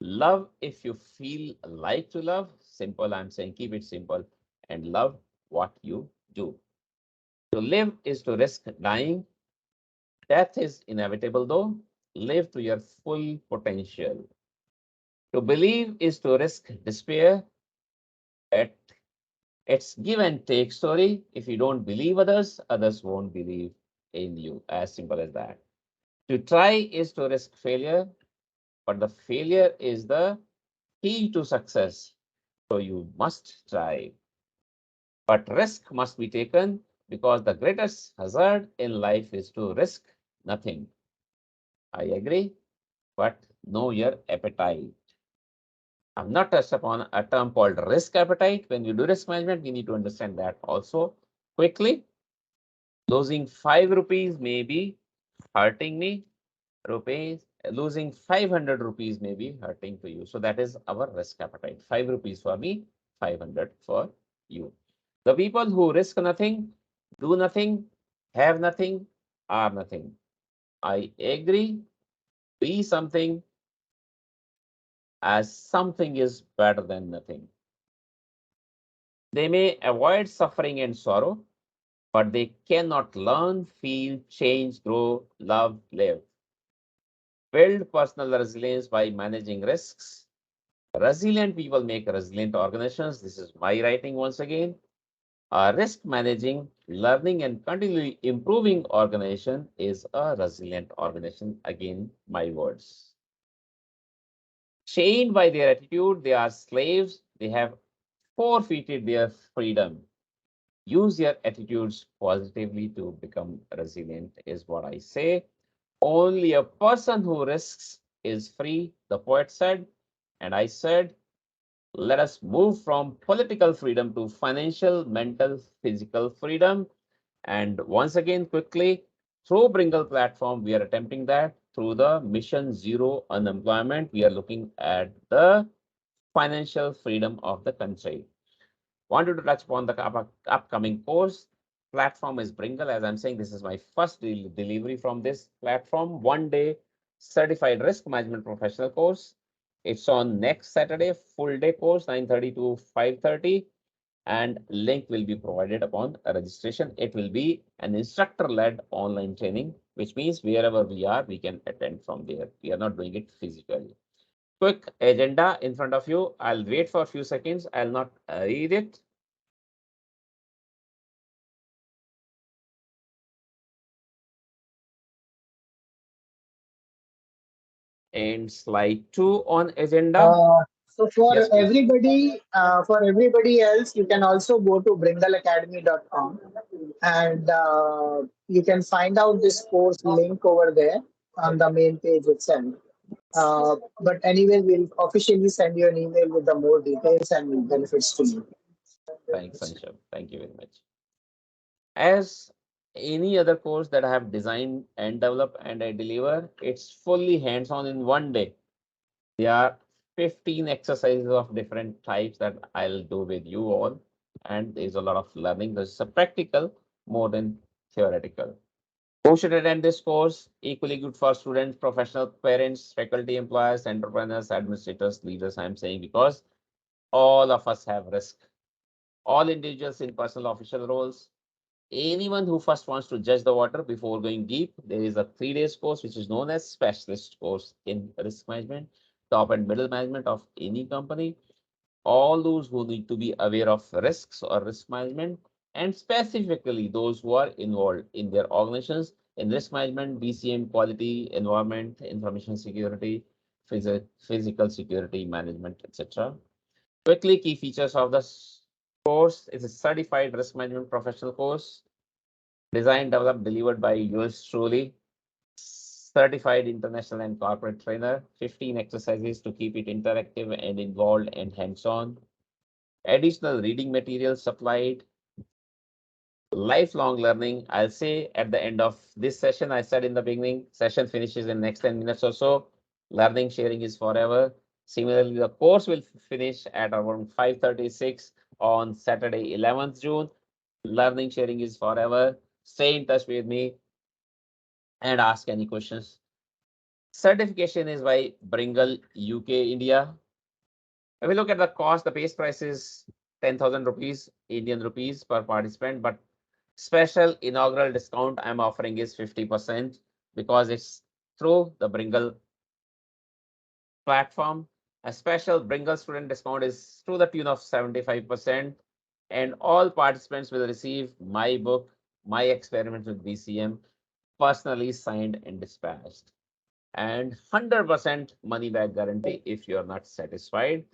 Love if you feel like to love. Simple, I'm saying keep it simple and love what you do. To live is to risk dying. Death is inevitable though. Live to your full potential. To believe is to risk despair. It, it's give and take story. If you don't believe others, others won't believe in you. As simple as that. To try is to risk failure, but the failure is the key to success. So you must try. But risk must be taken because the greatest hazard in life is to risk nothing. I agree, but know your appetite. I've not touched upon a term called risk appetite. When you do risk management, we need to understand that also quickly. Losing 5 rupees may be hurting me. Rupees losing 500 rupees may be hurting to you. So that is our risk appetite. 5 rupees for me, 500 for you. The people who risk nothing, do nothing, have nothing, are nothing. I agree. Be something as something is better than nothing. They may avoid suffering and sorrow, but they cannot learn, feel, change, grow, love, live. Build personal resilience by managing risks. Resilient people make resilient organizations. This is my writing once again. A risk managing, learning, and continually improving organization is a resilient organization. Again, my words. Chained by their attitude, they are slaves. They have forfeited their freedom. Use your attitudes positively to become resilient, is what I say. Only a person who risks is free, the poet said. And I said, let us move from political freedom to financial, mental, physical freedom. And once again, quickly, through Bringle platform, we are attempting that. Through the Mission Zero Unemployment, we are looking at the financial freedom of the country. Wanted to touch upon the upcoming course. Platform is Bringle. As I'm saying, this is my first delivery from this platform. 1 day certified risk management professional course. It's on next Saturday, full day course, 9:30 to 5:30. And link will be provided upon registration. It will be an instructor-led online training, which means wherever we are, we can attend from there. We are not doing it physically. Quick agenda in front of you. I'll wait for a few seconds. I'll not read it. And slide 2 on agenda. So Yes, please. for everybody else, you can also go to bringleacademy.com and you can find out this course link over there on the main page itself. But anyway, we'll officially send you an email with the more details and benefits to you. Thanks, Anshab. Thank you very much. As any other course that I have designed and developed and I deliver, it's fully hands-on in 1 day. There are 15 exercises of different types that I'll do with you all. And there's a lot of learning. There's a practical more than theoretical. Who should attend this course? Equally good for students, professional parents, faculty, employers, entrepreneurs, administrators, leaders. I'm saying because all of us have risk. All individuals in personal official roles. Anyone who first wants to judge the water before going deep, there is a 3 days course which is known as specialist course in risk management, top and middle management of any company. All those who need to be aware of risks or risk management, and specifically those who are involved in their organizations in risk management, BCM, quality, environment, information security, physical security management, etc. Quickly, key features of the course is a certified risk management professional course, designed, developed, delivered by yours truly, certified international and corporate trainer, 15 exercises to keep it interactive and involved and hands-on. Additional reading materials supplied, lifelong learning. I'll say at the end of this session, I said in the beginning, session finishes in next 10 minutes or so. Learning sharing is forever. Similarly, the course will finish at around 5:36 on Saturday, 11th June. Learning sharing is forever. Stay in touch with me and ask any questions. Certification is by Bringle UK India. If we look at the cost, the base price is 10,000 rupees, Indian rupees per participant, but special inaugural discount I'm offering is 50% because it's through the Bringle platform. A special Bringle student discount is through the tune of 75%, and all participants will receive my book, My Experiment with BCM, personally signed and dispatched, and 100% money back guarantee if you're not satisfied.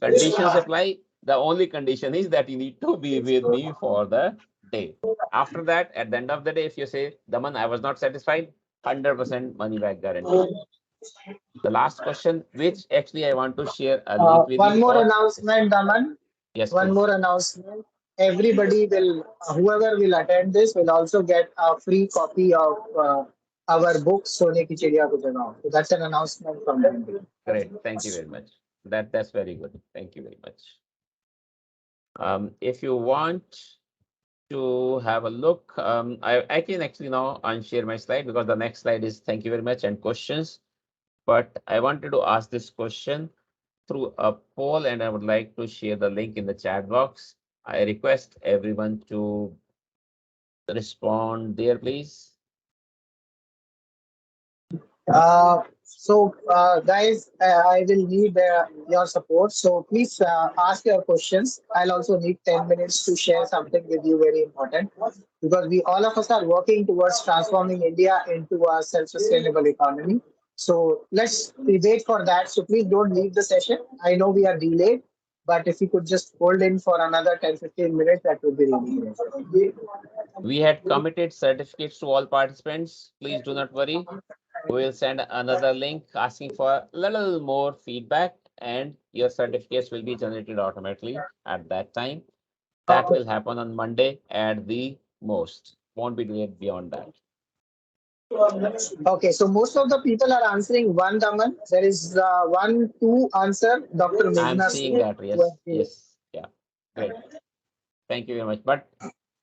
Conditions apply. The only condition is that you need to be with me for the day. After that, at the end of the day, if you say, Daman, I was not satisfied, 100% money back guarantee. The last question, which actually I want to share a link with One you more all. announcement, Daman. Yes, One please. more announcement. Everybody will, whoever will attend this, will also get a free copy of our book, Sone Ki Chidiya Ko Jagao. So that's an announcement from me. Great. Thank you very much. That's very good. Thank you very much. If you want to have a look, I can actually now unshare my slide because the next slide is thank you very much and questions. But I wanted to ask this question through a poll, and I would like to share the link in the chat box. I request everyone to respond there, please. Guys, I will need your support. So please ask your questions. I'll also need 10 minutes to share something with you very important because we all of us are working towards transforming India into a self-sustainable economy. So let's wait for that. So please don't leave the session. I know we are delayed, but if you could just hold in for another 10-15 minutes, that would be really great. We had committed certificates to all participants. Please do not worry. We will send another link asking for a little more feedback, and your certificates will be generated automatically at that time. That will happen on Monday at the most. Won't be delayed beyond that. Okay, so most of the people are answering one, Daman. There is one, two answer. Dr. I'm Meghna seeing Sood. that. Yes. Yeah. Great. Thank you very much. But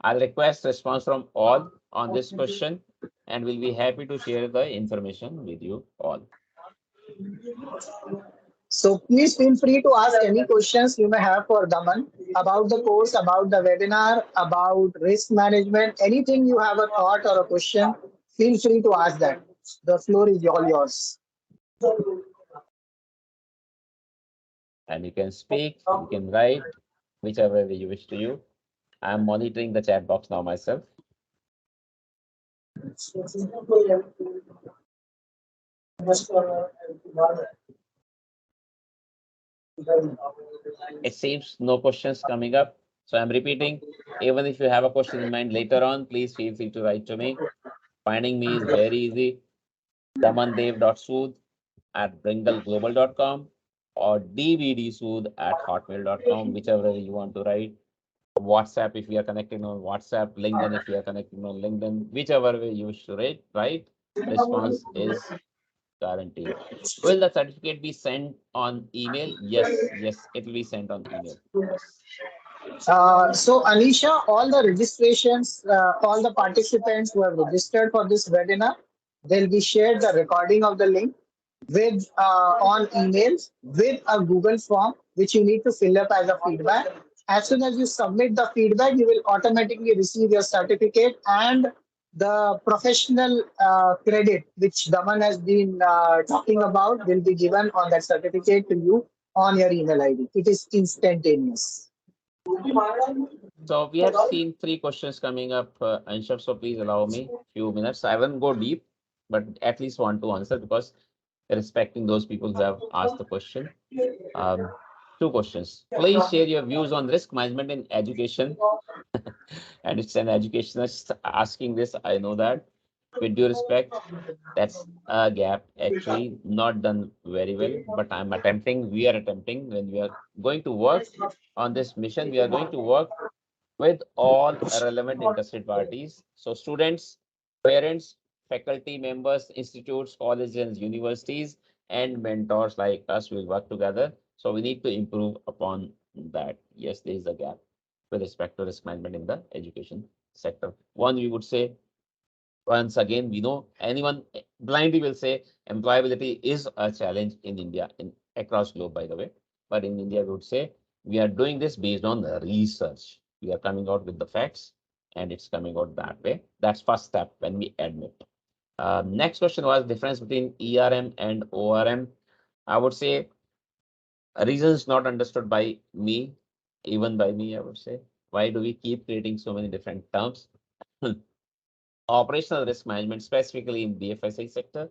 I'll request response from all on this question, and we'll be happy to share the information with you all. So please feel free to ask any questions you may have for Daman about the course, about the webinar, about risk management, anything you have a thought or a question, feel free to ask that. The floor is all yours. And you can speak, you can write, whichever way you wish to you. I'm monitoring the chat box now myself. It seems no questions coming up. So I'm repeating, even if you have a question in mind later on, please feel free to write to me. Finding me is very easy. damandev.sood@bringleglobal.com or dvdsood@hotmail.com, whichever way you want to write. WhatsApp if you are connecting on WhatsApp, LinkedIn if you are connecting on LinkedIn, whichever way you wish to write, right? Response is guaranteed. Will the certificate be sent on email? Yes, it will be sent on email. Yes. So Anisha, all the registrations, all the participants who have registered for this webinar, they'll be shared the recording of the link with on emails with a Google form which you need to fill up as a feedback. As soon as you submit the feedback, you will automatically receive your certificate and the professional credit which Daman has been talking about will be given on that certificate to you on your email ID. It is instantaneous. So we have seen 3 questions coming up, Anshav, so please allow me few minutes. I won't go deep, but at least want to answer because respecting those people who have asked the question. 2 questions. Please share your views on risk management in education. And it's an educationist asking this, I know that. With due respect, that's a gap actually not done very well, but I'm attempting, we are attempting when we are going to work on this mission, we are going to work with all relevant interested parties. So students, parents, faculty members, institutes, colleges and universities, and mentors like us will work together. So we need to improve upon that. Yes, there is a gap with respect to risk management in the education sector. One, we would say, once again, we know anyone blindly will say employability is a challenge in India, in across globe, by the way. But in India, we would say we are doing this based on the research. We are coming out with the facts, and it's coming out that way. That's first step when we admit. Next question was difference between ERM and ORM. I would say reasons not understood by me, even by me, I would say. Why do we keep creating so many different terms? Operational risk management, specifically in BFSI sector,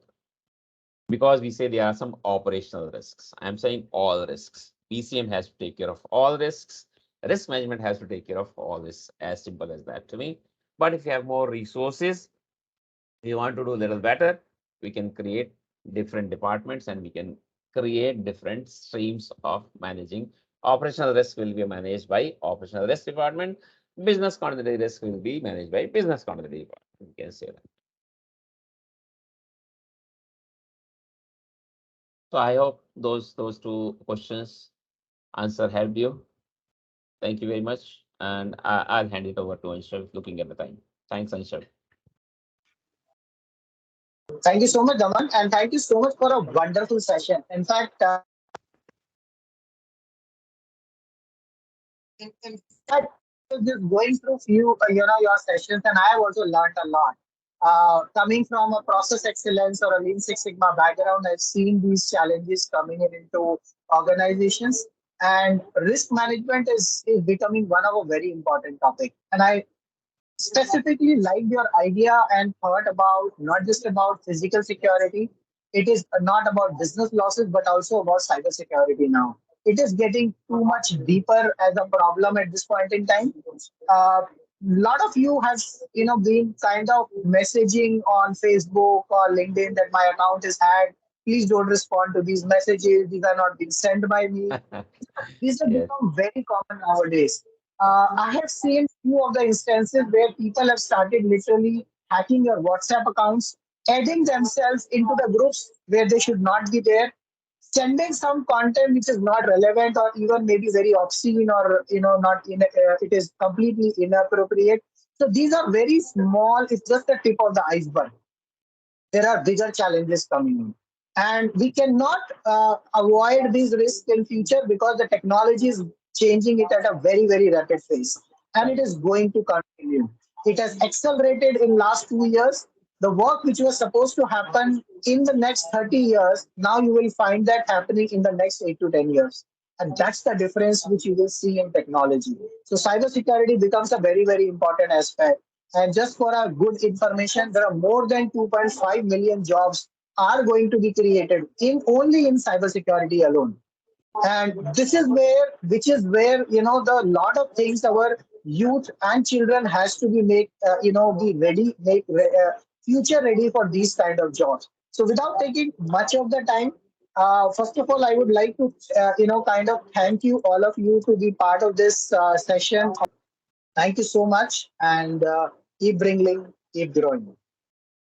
because we say there are some operational risks. I'm saying all risks. PCM has to take care of all risks. Risk management has to take care of all this. As simple as that to me. But if you have more resources, we want to do a little better, we can create different departments and we can create different streams of managing. Operational risk will be managed by operational risk department. Business continuity risk will be managed by business continuity department. We can say that. So I hope those two questions answer helped you. Thank you very much. And I'll hand it over to Anshav looking at the time. Thanks, Anshav. Thank you so much, Daman, and thank you so much for a wonderful session. In fact, in fact, just going through few, your sessions, and I have also learned a lot. Coming from a process excellence or a Lean Six Sigma background, I've seen these challenges coming in into organizations, and risk management is becoming one of a very important topic. And I specifically liked your idea and thought about not just about physical security. It is not about business losses, but also about cyber security now. It is getting too much deeper as a problem at this point in time. A lot of you have, been kind of messaging on Facebook or LinkedIn that my account is hacked. Please don't respond to these messages. These are not being sent by me. These have Yes. become very common nowadays. I have seen few of the instances where people have started literally hacking your WhatsApp accounts, adding themselves into the groups where they should not be there, sending some content which is not relevant or even maybe very obscene or not in it is completely inappropriate. So these are very small. It's just the tip of the iceberg. There are bigger challenges coming in, and we cannot avoid these risks in future because the technology is changing it at a very very rapid pace, and it is going to continue. It has accelerated in last 2 years. The work which was supposed to happen in the next 30 years, now you will find that happening in the next 8 to 10 years. And that's the difference which you will see in technology. So cybersecurity becomes a very, very important aspect. And just for our good information, there are more than 2.5 million jobs are going to be created in only in cybersecurity alone. And this is where, which is where, the lot of things our youth and children has to be be ready, future ready for these kind of jobs. So without taking much of the time, first of all, I would like to, kind of thank you all of you to be part of this session. Thank you so much, and keep bringing, keep growing.